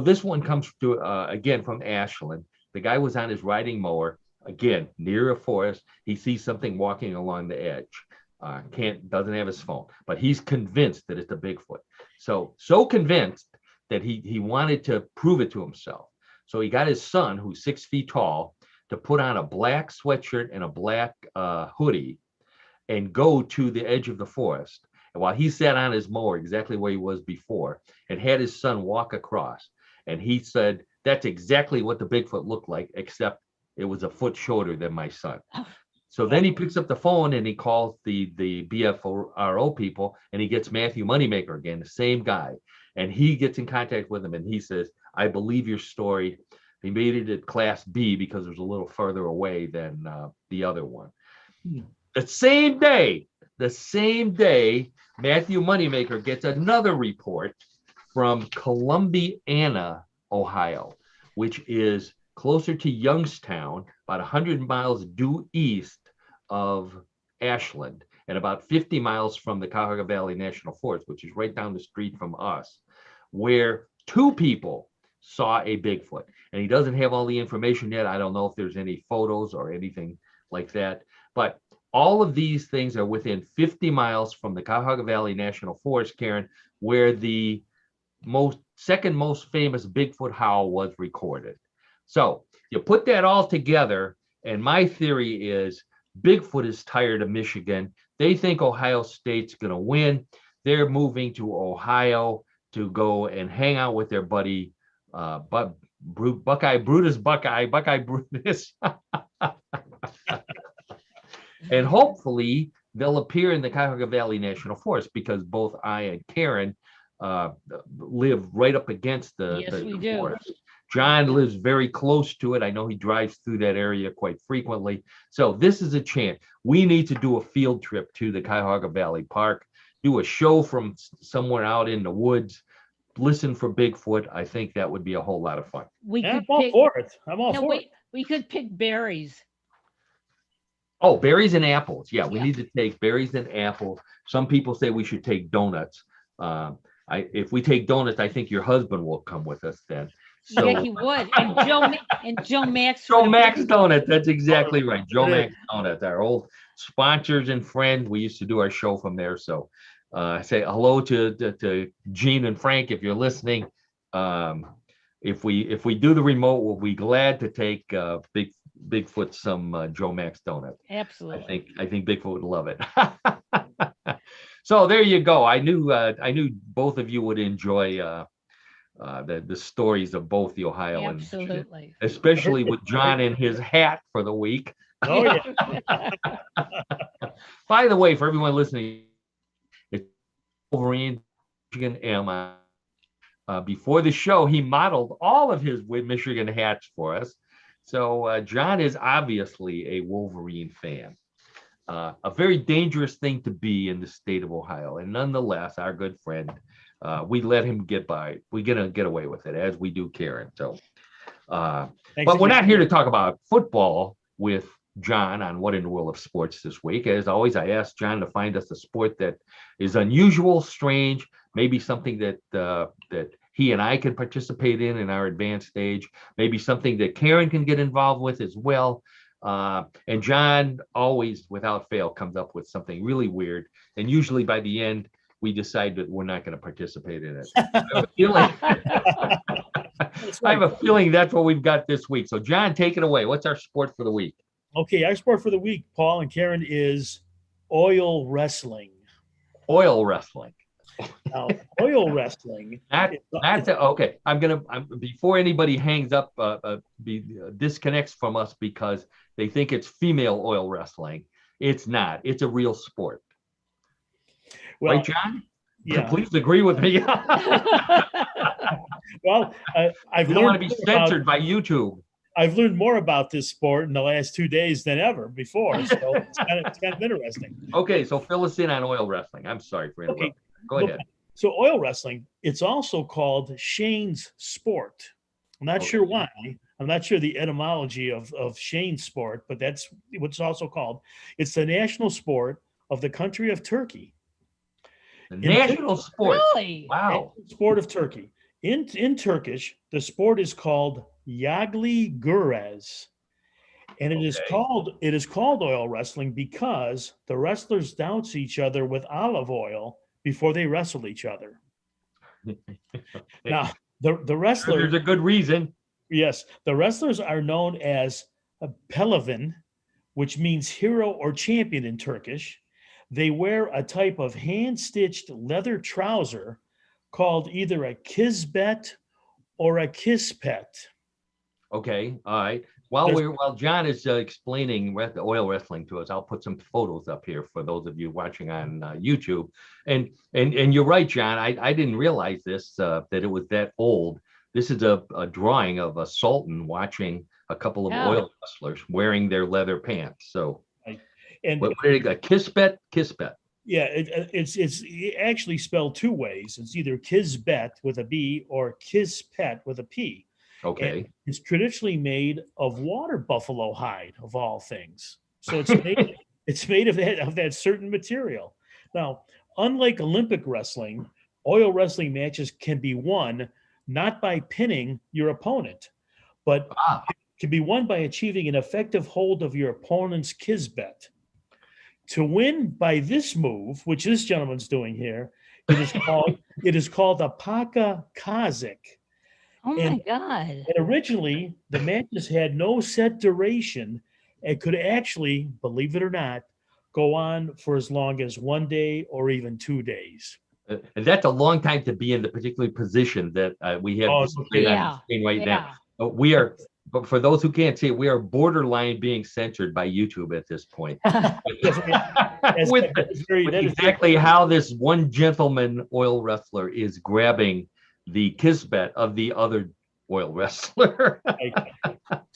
this one comes to again from Ashland. The guy was on his riding mower, again near a forest. He sees something walking along the edge. Doesn't have his phone, but he's convinced that it's a Bigfoot. So convinced that he wanted to prove it to himself. So he got his son, who's 6 feet tall, to put on a black sweatshirt and a black hoodie and go to the edge of the forest. And while he sat on his mower exactly where he was before and had his son walk across, and he said, that's exactly what the Bigfoot looked like, except it was a foot shorter than my son. So then he picks up the phone and he calls the BFRO people, and he gets Matthew Moneymaker again, the same guy. And he gets in contact with him and he says, I believe your story. He made it at Class B because it was a little further away than the other one. The same day, Matthew Moneymaker gets another report from Columbiana, Ohio, which is closer to Youngstown, about 100 miles due east of Ashland, and about 50 miles from the Cuyahoga Valley National Forest, which is right down the street from us, where 2 people saw a Bigfoot. And he doesn't have all the information yet. I don't know if there's any photos or anything like that, but all of these things are within 50 miles from the Cuyahoga Valley National Forest, Karen, where the second most famous Bigfoot howl was recorded. So you put that all together, and my theory is Bigfoot is tired of Michigan. They think Ohio State's going to win. They're moving to Ohio to go and hang out with their buddy, Buckeye Brutus. And hopefully they'll appear in the Cuyahoga Valley National Forest, because both I and Karen live right up against the forest. John lives very close to it. I know he drives through that area quite frequently. So this is a chance. We need to do a field trip to the Cuyahoga Valley Park, do a show from somewhere out in the woods, listen for Bigfoot. I think that would be a whole lot of fun. We Yeah, I'm could all pick. for it. I'm all No, for it. wait. We could pick berries. Oh, berries and apples. Yeah, we Yeah. need to take berries and apples. Some people say we should take donuts. If we take donuts, I think your husband will come with us then. So Yeah, he would. And Joe Max. Joe would Max approve. Donuts. That's exactly right. Joe It Max Donuts, our old sponsors and friends. We used to do our show from there. So say hello to Gene and Frank if you're listening. If we do the remote, we'll be glad to take Bigfoot some Joe Max Donuts. Absolutely. I think Bigfoot would love it. So there you go. I knew both of you would enjoy the stories of both the Ohio and Michigan, Absolutely. especially with John and his hat for the week. Oh yeah. By the way, for everyone listening, it's Wolverine, Michigan M. Before the show, he modeled all of his Michigan hats for us. So John is obviously a Wolverine fan. A very dangerous thing to be in the state of Ohio. And nonetheless, our good friend, we let him get by. We're going to get away with it, as we do Karen. So, but we're not here to talk about football with John on What in the World of Sports this week. As always, I asked John to find us a sport that is unusual, strange, maybe something that that he and I can participate in our advanced stage, maybe something that Karen can get involved with as well. And John always, without fail, comes up with something really weird. And usually by the end, we decide that we're not going to participate in it. I have a feeling that's what we've got this week. So John, take it away. What's our sport for the week? Okay, our sport for the week, Paul and Karen, is oil wrestling. Oil wrestling. Now, oil wrestling. Okay. I'm before anybody hangs up, disconnects from us because they think it's female oil wrestling. It's not. It's a real sport. Well, right, John? Yeah. Please agree with me. Well, I've You don't want learned to be censored by YouTube. I've learned more about this sport in the last 2 days than ever before. So it's kind of interesting. Okay, so fill us in on oil wrestling. I'm sorry for interrupting. Go ahead. So oil wrestling, it's also called Shane's sport. I'm not sure why. I'm not sure the etymology of Shane's sport, but that's what it's also called. It's the national sport of the country of Turkey. The national sport. Really? Wow. Sport of Turkey. In Turkish, the sport is called Yagli Gurez. And it is called oil wrestling because the wrestlers douse each other with olive oil before they wrestle each other. Now, the wrestlers, there's a good reason. Yes, the wrestlers are known as Pehlivan, which means hero or champion in Turkish. They wear a type of hand-stitched leather trouser called either a kizbet or a kispet. Okay, all right. While John is explaining the oil wrestling to us, I'll put some photos up here for those of you watching on YouTube. And you're right, John. I didn't realize this that it was that old. This is a drawing of a sultan watching a couple of oil wrestlers wearing their leather pants. So, and what did it go? Kispet. Yeah, it's actually spelled two ways. It's either kizbet with a B or kispet with a P. Okay. And it's traditionally made of water buffalo hide, of all things. So it's made of that certain material. Now, unlike Olympic wrestling, oil wrestling matches can be won not by pinning your opponent, but can be won by achieving an effective hold of your opponent's kizbet. To win by this move, which this gentleman's doing here, it is called a paka kazik. Oh my God. And originally, the matches had no set duration and could actually, believe it or not, go on for as long as 1 day or even 2 days. And that's a long time to be in the particular position that we have displayed on the screen right now. We are, but for those who can't see it, we are borderline being censored by YouTube at this point. With exactly how this one gentleman oil wrestler is grabbing the kisbet of the other oil wrestler. Right.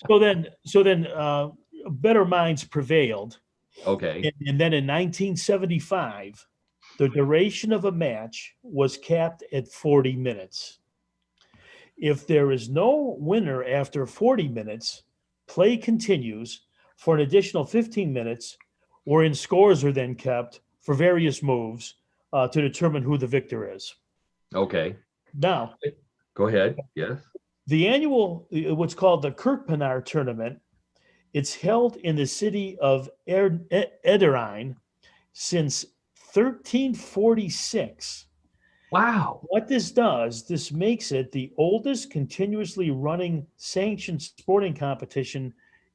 So then, better minds prevailed. Okay. And then in 1975, the duration of a match was capped at 40 minutes. If there is no winner after 40 minutes, play continues for an additional 15 minutes, wherein scores are then kept for various moves to determine who the victor is. Okay. Now, Go ahead. Yes. the annual, what's called the Kirkpanar tournament, it's held in the city of Ederine since 1346. Wow. What this does, this makes it the oldest continuously running sanctioned sporting competition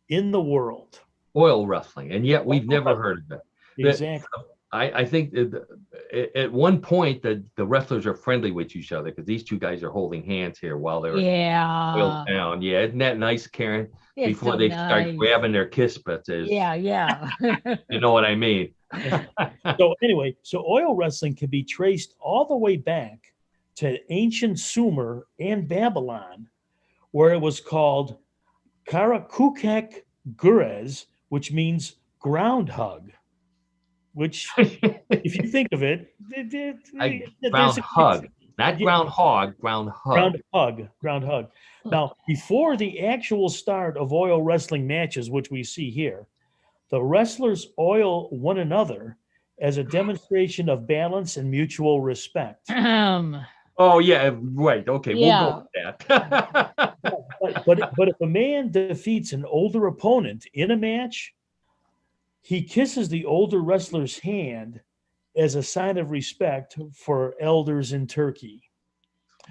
in the world. Oil wrestling, and yet we've never heard of it. Exactly. I think at one point the wrestlers are friendly with each other because these two guys are holding hands here while they're oiled down. Yeah, isn't that nice, Karen? It's Before so they start nice. grabbing their kiss butts, Yeah. you know what I mean? So anyway, so oil wrestling can be traced all the way back to ancient Sumer and Babylon, where it was called Karakukak Gurez, which means ground hug. Which, if you think of it, Ground hug, not ground hog, ground hug. Ground hug. Now, before the actual start of oil wrestling matches, which we see here, the wrestlers oil one another as a demonstration of balance and mutual respect. Oh yeah, right. Okay, we'll go with that. but if a man defeats an older opponent in a match, he kisses the older wrestler's hand as a sign of respect for elders in Turkey.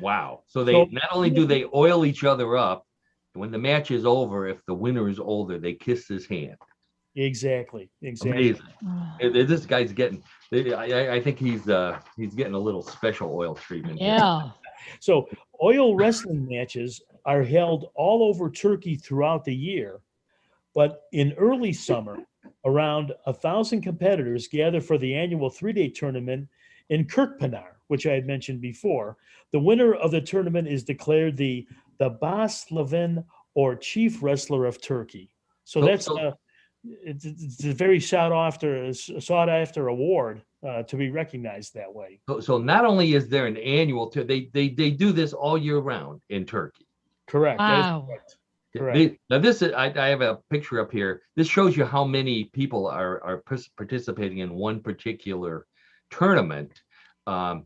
Wow. So they not only do they oil each other up, when the match is over, if the winner is older, they kiss his hand. Exactly. Amazing. This guy's getting, I think he's getting a little special oil treatment. Yeah. So oil wrestling matches are held all over Turkey throughout the year, but in early summer, around 1,000 competitors gather for the annual 3-day tournament in Kirkpanar, which I had mentioned before. The winner of the tournament is declared the Baslavin, or chief wrestler of Turkey. So that's it's a very sought after award to be recognized that way. So not only is there an annual, they do this all year round in Turkey. Correct. Wow. That is correct. Now this is I have a picture up here. This shows you how many people are participating in one particular tournament. And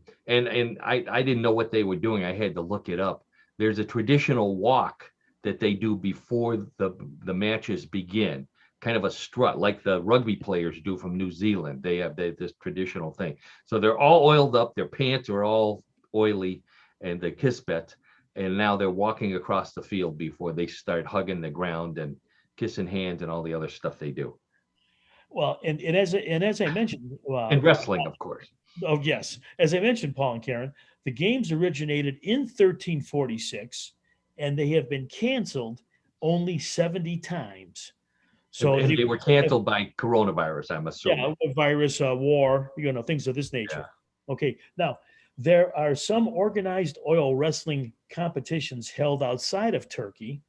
I didn't know what they were doing. I had to look it up. There's a traditional walk that they do before the matches begin, kind of a strut like the rugby players do from New Zealand. They have this traditional thing. So they're all oiled up. Their pants are all oily and the kisbet. And now they're walking across the field before they start hugging the ground and kissing hands and all the other stuff they do. Well, and as I mentioned, and wrestling, of course. Oh yes, as I mentioned, Paul and Karen, the games originated in 1346, and they have been canceled only 70 times. So and they were canceled by coronavirus, I'm assuming. Yeah, virus, war, things of this nature. Yeah. Okay, now there are some organized oil wrestling competitions held outside of Turkey,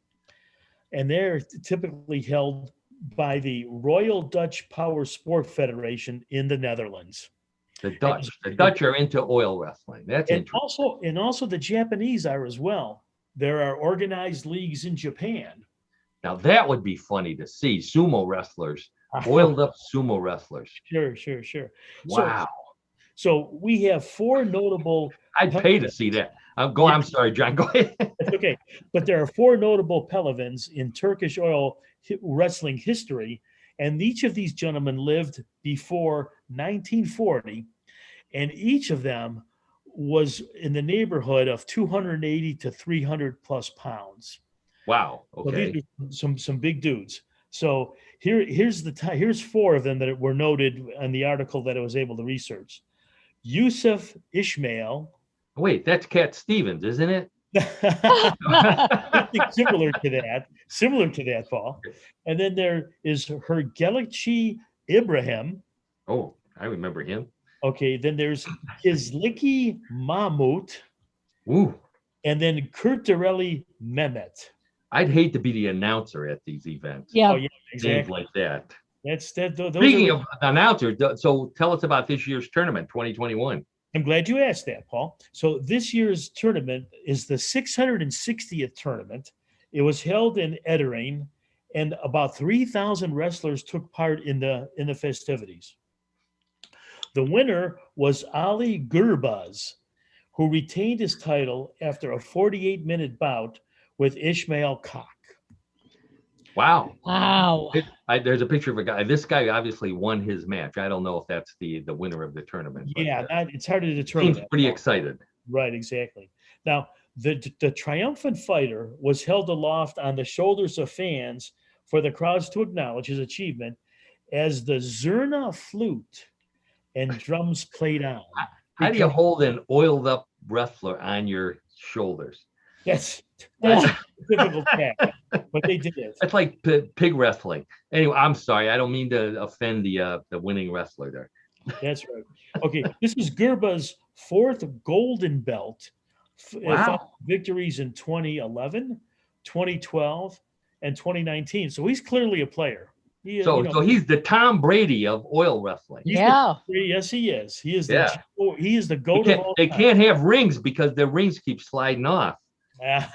and they're typically held by the Royal Dutch Power Sport Federation in the Netherlands. The Dutch are into oil wrestling. That's interesting. And also the Japanese are as well. There are organized leagues in Japan. Now that would be funny to see, sumo wrestlers, oiled up sumo wrestlers. Sure. Wow. So we have 4 notable. I'd pay to see that. I'm sorry, John. Go ahead. That's okay. But there are 4 notable Pelevins in Turkish oil wrestling history, and each of these gentlemen lived before 1940, and each of them was in the neighborhood of 280 to 300 plus pounds. Wow. Okay. So some big dudes. So here's 4 of them that were noted in the article that I was able to research. Yusuf Ishmael. Wait, that's Cat Stevens, isn't it? similar to that, Paul. And then there is Hergelici Ibrahim. Oh, I remember him. Okay, then there's Kizliki Mahmut. Ooh. and then Kurt Dorelli Mehmet. I'd hate to be the announcer at these events. Yeah. Oh yeah, Names exactly. like that. Those Speaking are, of announcer, so tell us about this year's tournament, 2021. I'm glad you asked that, Paul. So this year's tournament is the 660th tournament. It was held in Ettering, and about 3,000 wrestlers took part in the festivities. The winner was Ali Gurbaz, who retained his title after a 48-minute bout with Ishmael Kak. Wow. Wow. There's a picture of a guy. This guy obviously won his match. I don't know if that's the winner of the tournament. Yeah, it's hard to But determine. seems That. pretty excited. Right, exactly. Now, the triumphant fighter was held aloft on the shoulders of fans for the crowds to acknowledge his achievement as the Zurna flute and drums played on. How do you hold an oiled up wrestler on your shoulders? That's a difficult task, but they did it. That's like pig wrestling. Anyway, I'm sorry. I don't mean to offend the winning wrestler there. That's right. Okay, this is Gerba's fourth golden belt. Wow. Victories in 2011, 2012, and 2019. So he's clearly a player. So he's the Tom Brady of oil wrestling. Yeah. Yes, he is. He is Yeah. he is the GOAT of all They time. can't have rings because their rings keep sliding off. Okay.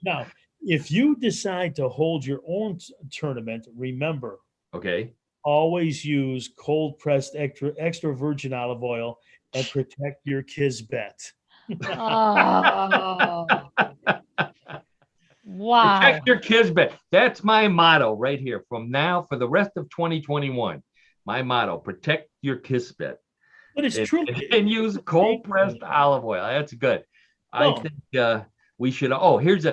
Now, if you decide to hold your own tournament, remember, Okay. always use cold pressed extra virgin olive oil and protect your kisbet. Oh. Wow. Protect your kisbet. That's my motto right here from now for the rest of 2021. My motto: protect your kisbet. But it's true. And use cold pressed olive oil. That's good. I think we should. Oh, here's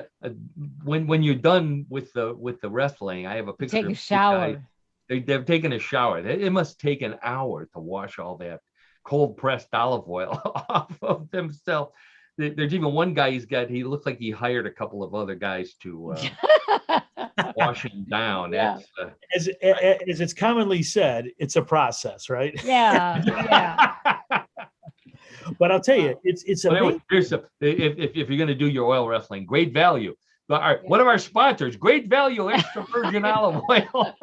when you're done with the wrestling. I have a picture. Take a shower. They've taken a shower. It must take an hour to wash all that cold pressed olive oil off of themselves. There's even one guy he looks like he hired a couple of other guys to wash him down. Yeah. As it's commonly said, it's a process, right? Yeah. Yeah. But I'll tell you, it's amazing. If you're going to do your oil wrestling, great value. One of our sponsors, Great Value Extra Virgin Olive Oil.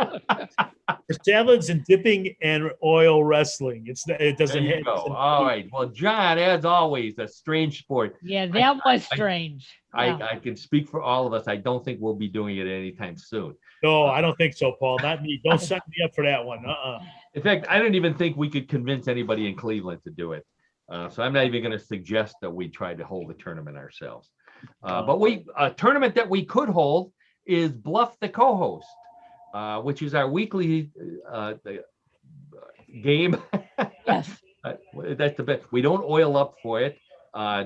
Salads and dipping and oil wrestling. It doesn't. There you go. All right. Well, John, as always, a strange sport. Yeah, that was strange. I can speak for all of us. I don't think we'll be doing it anytime soon. No, I don't think so, Paul. Not me. Don't sign me up for that one. In fact, I don't even think we could convince anybody in Cleveland to do it. So I'm not even going to suggest that we try to hold a tournament ourselves. But a tournament that we could hold is Bluff the Co-host, which is our weekly game. Yes. That's the best. We don't oil up for it.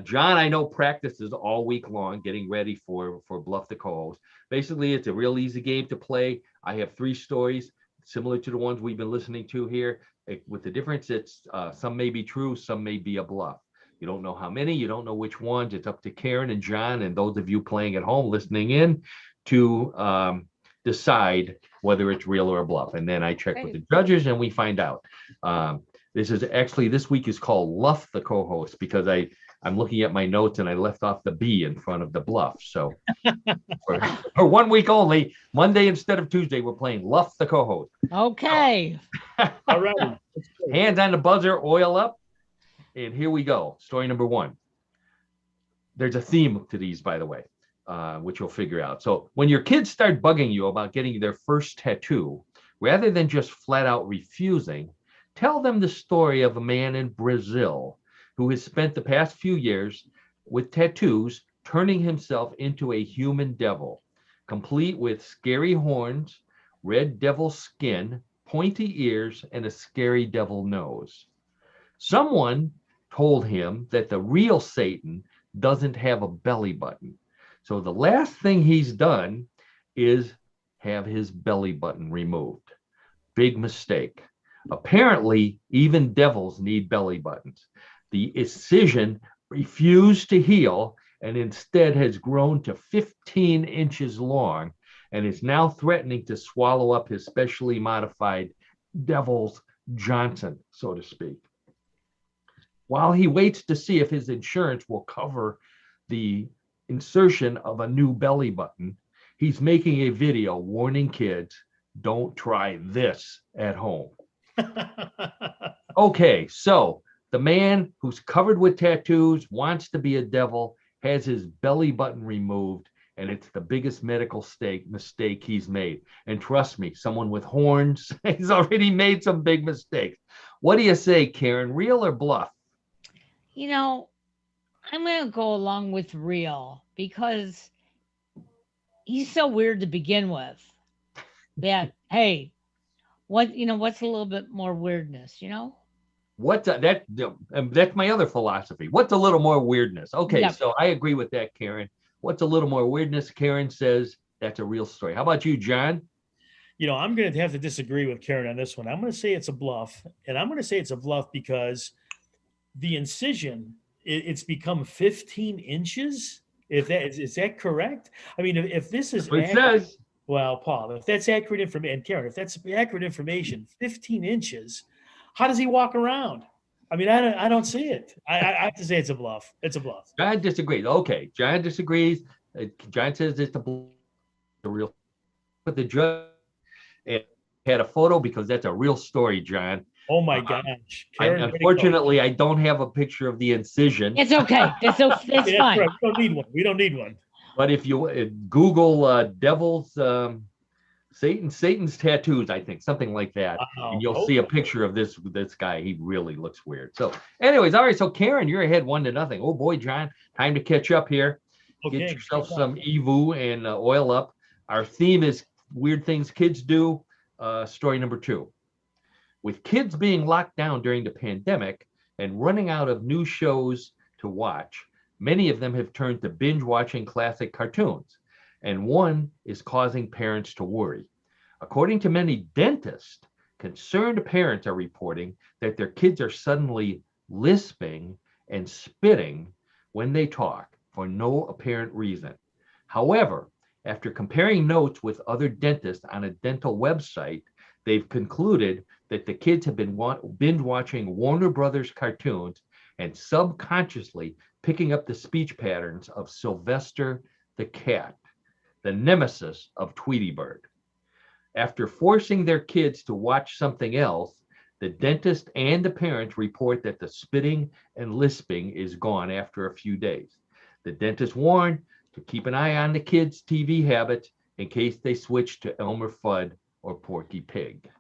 John, I know, practices all week long getting ready for Bluff the Co-host. Basically, it's a real easy game to play. I have 3 stories similar to the ones we've been listening to here. With the difference, it's some may be true, some may be a bluff. You don't know how many, you don't know which ones. It's up to Karen and John and those of you playing at home listening in to decide whether it's real or a bluff. And then I check with the judges and we find out. This week is called Luff the Co-host because I'm looking at my notes and I left off the B in front of the bluff. So for 1 week only, Monday instead of Tuesday, we're playing Luff the Co-host. Okay. All right. Hands on the buzzer, oil up. And here we go. Story number 1. There's a theme to these, by the way, which you'll figure out. So when your kids start bugging you about getting their first tattoo, rather than just flat out refusing, tell them the story of a man in Brazil who has spent the past few years with tattoos, turning himself into a human devil, complete with scary horns, red devil skin, pointy ears, and a scary devil nose. Someone told him that the real Satan doesn't have a belly button. So the last thing he's done is have his belly button removed. Big mistake. Apparently, even devils need belly buttons. The incision refused to heal and instead has grown to 15 inches long and is now threatening to swallow up his specially modified Devil's Johnson, so to speak. while he waits to see if his insurance will cover the insertion of a new belly button, he's making a video warning kids, don't try this at home. Okay, so the man who's covered with tattoos, wants to be a devil, has his belly button removed, and it's the biggest medical mistake he's made. And trust me, someone with horns, he's already made some big mistakes. What do you say, Karen? Real or bluff? You know, I'm going to go along with real because he's so weird to begin with that, hey, what's a little bit more weirdness, What's that's my other philosophy. What's a little more weirdness? Okay, Yep. so I agree with that, Karen. What's a little more weirdness? Karen says that's a real story. How about you, John? I'm going to have to disagree with Karen on this one. I'm going to say it's a bluff, and I'm going to say it's a bluff because the incision, it's become 15 inches. If that is that correct? I mean, if this is It says. Well, Paul, if that's accurate information, and Karen, if that's accurate information, 15 inches, how does he walk around? I mean, I don't see it. I have to say it's a bluff. It's a bluff. John disagrees. Okay, John disagrees. John says it's the real. But the judge had a photo because that's a real story, John. Oh my gosh! Karen, unfortunately, I don't have a picture of the incision. It's okay. That's Yeah, fine. right. We don't need one. We don't need one. But if you Google devil's Satan's tattoos, I think something like that, Wow. and you'll see a picture of this guy. He really looks weird. So, anyways, all right. So, Karen, you're ahead 1-0. Oh boy, John, time to catch up here. Okay. Get yourself some Evu and oil up. Our theme is weird things kids do. Story number 2. With kids being locked down during the pandemic and running out of new shows to watch, many of them have turned to binge watching classic cartoons, and one is causing parents to worry. According to many dentists, concerned parents are reporting that their kids are suddenly lisping and spitting when they talk for no apparent reason. However, after comparing notes with other dentists on a dental website, they've concluded that the kids have been binge watching Warner Brothers cartoons and subconsciously picking up the speech patterns of Sylvester the cat, the nemesis of Tweety Bird. After forcing their kids to watch something else, the dentist and the parents report that the spitting and lisping is gone after a few days. The dentist warned to keep an eye on the kids' TV habits in case they switch to Elmer Fudd or Porky Pig.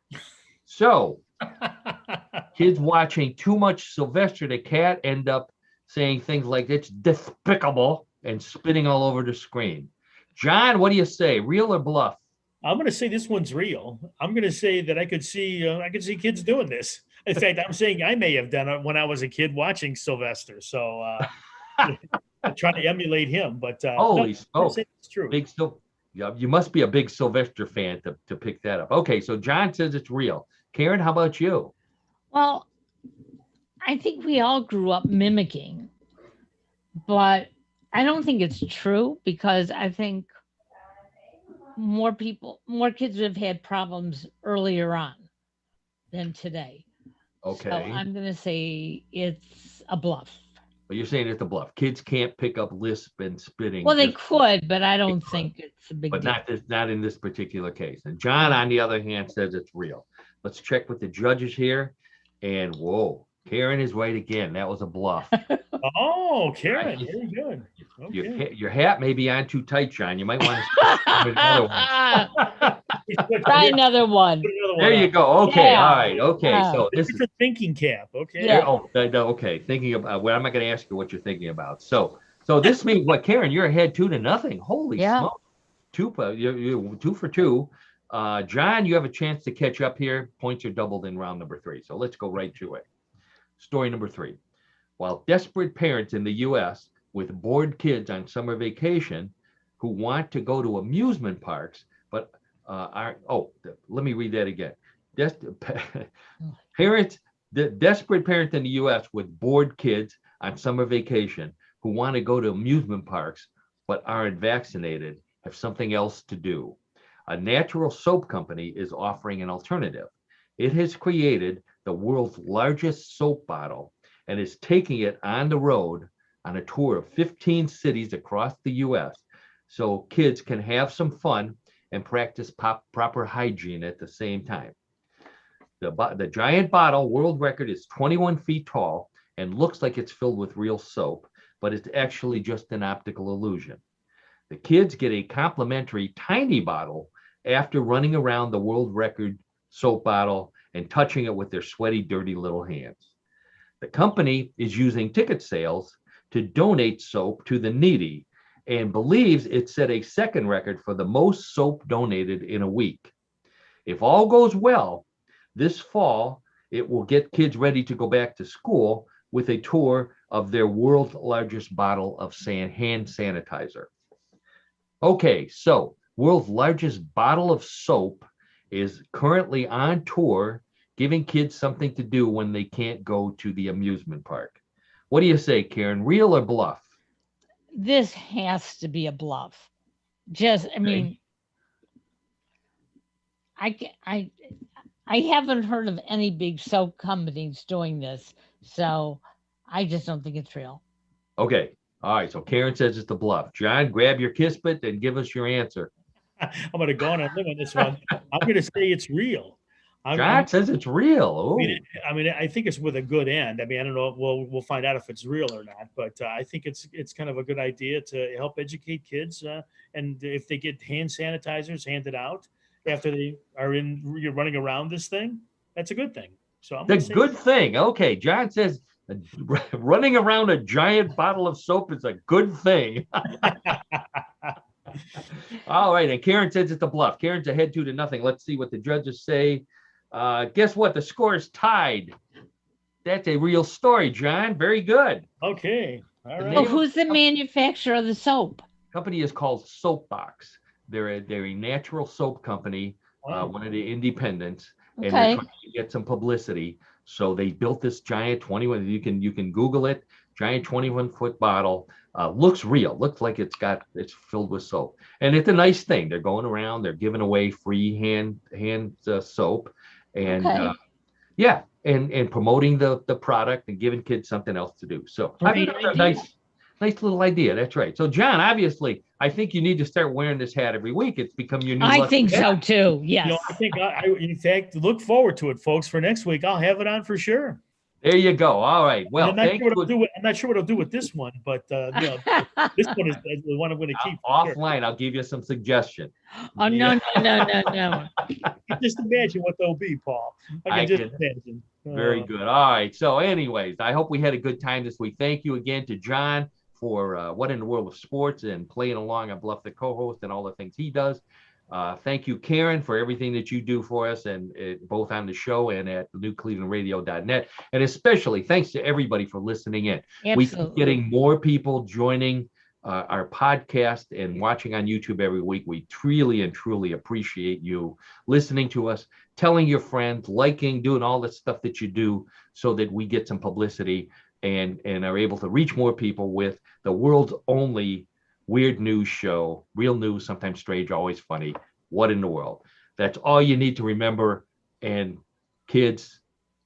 So, kids watching too much Sylvester the cat end up saying things like, it's despicable, and spitting all over the screen. John, what do you say? Real or bluff? I'm going to say this one's real. I'm going to say that I could see kids doing this. In fact, I'm saying I may have done it when I was a kid watching Sylvester. So trying to emulate him. But holy smoke, it's true. You must be a big Sylvester fan to pick that up. Okay, so John says it's real. Karen, how about you? Well, I think we all grew up mimicking, but I don't think it's true because I think more kids have had problems earlier on than today. Okay. So I'm going to say it's a bluff. But you're saying it's a bluff. Kids can't pick up lisp and spitting. Well, they could, but I don't think it's a big deal. But not in this particular case. And John, on the other hand, says it's real. Let's check with the judges here. And whoa, Karen is right again. That was a bluff. Oh, Karen, very good. Okay. Your hat may be on too tight, John. You might want to another one. Try another one. There you go. Okay, Yeah. all right. Okay, so this It's is a thinking cap. Okay. Yeah. okay. Thinking about. Well, I'm not going to ask you what you're thinking about. So this means what, Karen? You're ahead 2-0. Holy smoke! You're 2 for 2. John, you have a chance to catch up here. Points are doubled in round number 3. So let's go right to it. Story number 3. While desperate parents in the U.S. with bored kids on summer vacation who want to go to amusement parks, but let me read that again. Desperate parents in the U.S. with bored kids on summer vacation who want to go to amusement parks but aren't vaccinated have something else to do. A natural soap company is offering an alternative. It has created the world's largest soap bottle and is taking it on the road on a tour of 15 cities across the US so kids can have some fun and practice proper hygiene at the same time. The giant bottle world record is 21 feet tall and looks like it's filled with real soap, but it's actually just an optical illusion. The kids get a complimentary tiny bottle after running around the world record soap bottle and touching it with their sweaty, dirty little hands. The company is using ticket sales to donate soap to the needy and believes it set a second record for the most soap donated in a week. If all goes well, this fall, it will get kids ready to go back to school with a tour of their world's largest bottle of hand sanitizer. Okay, so world's largest bottle of soap is currently on tour, giving kids something to do when they can't go to the amusement park. What do you say, Karen? Real or bluff? This has to be a bluff. I mean, I haven't heard of any big soap companies doing this, so I just don't think it's real. Okay. All right. So Karen says it's a bluff. John, grab your kispit and give us your answer. I'm going to go on a limb on this one. I'm going to say it's real. John says it's real. I mean, I think it's with a good end. I mean, I don't know. We'll find out if it's real or not. But I think it's kind of a good idea to help educate kids. And if they get hand sanitizers handed out after they are you're running around this thing, that's a good thing. So I'm the good thing. Okay, John says running around a giant bottle of soap is a good thing. All right, and Karen says it's a bluff. Karen's ahead 2-0. Let's see what the judges say. Guess what? The score is tied. That's a real story, John. Very good. Okay. All right. Oh, who's the manufacturer of the soap? Company is called Soapbox. They're a natural soap company, one of the independents, and they're trying to get some publicity. So they built this giant 21. You can Google it. Giant 21-foot bottle. Looks real. Looks like it's filled with soap, and it's a nice thing. They're going around. They're giving away free hand soap, and and promoting the product and giving kids something else to do. So I think it's a nice little idea. That's right. So John, obviously, I think you need to start wearing this hat every week. It's become your new. I think so too. Yes. I think in fact, look forward to it, folks. For next week, I'll have it on for sure. There you go. All right. Well, I'm not sure what I'll do with this one, but this one is the one I'm going to keep. Offline, sure. I'll give you some suggestion. Oh, no. Just imagine what they'll be, Paul. I can just imagine. Very good. All right. So anyways, I hope we had a good time this week. Thank you again to John for What in the World of Sports and playing along on Bluff the co-host and all the things he does. Thank you, Karen, for everything that you do for us, and both on the show and at newclevelandradio.net. And especially thanks to everybody for listening in. Absolutely. We keep getting more people joining our podcast and watching on YouTube every week. We really and truly appreciate you listening to us, telling your friends, liking, doing all the stuff that you do so that we get some publicity and are able to reach more people with the world's only weird news show, real news, sometimes strange, always funny. What in the world? That's all you need to remember. And kids,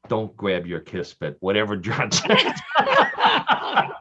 don't grab your kiss, but whatever John said.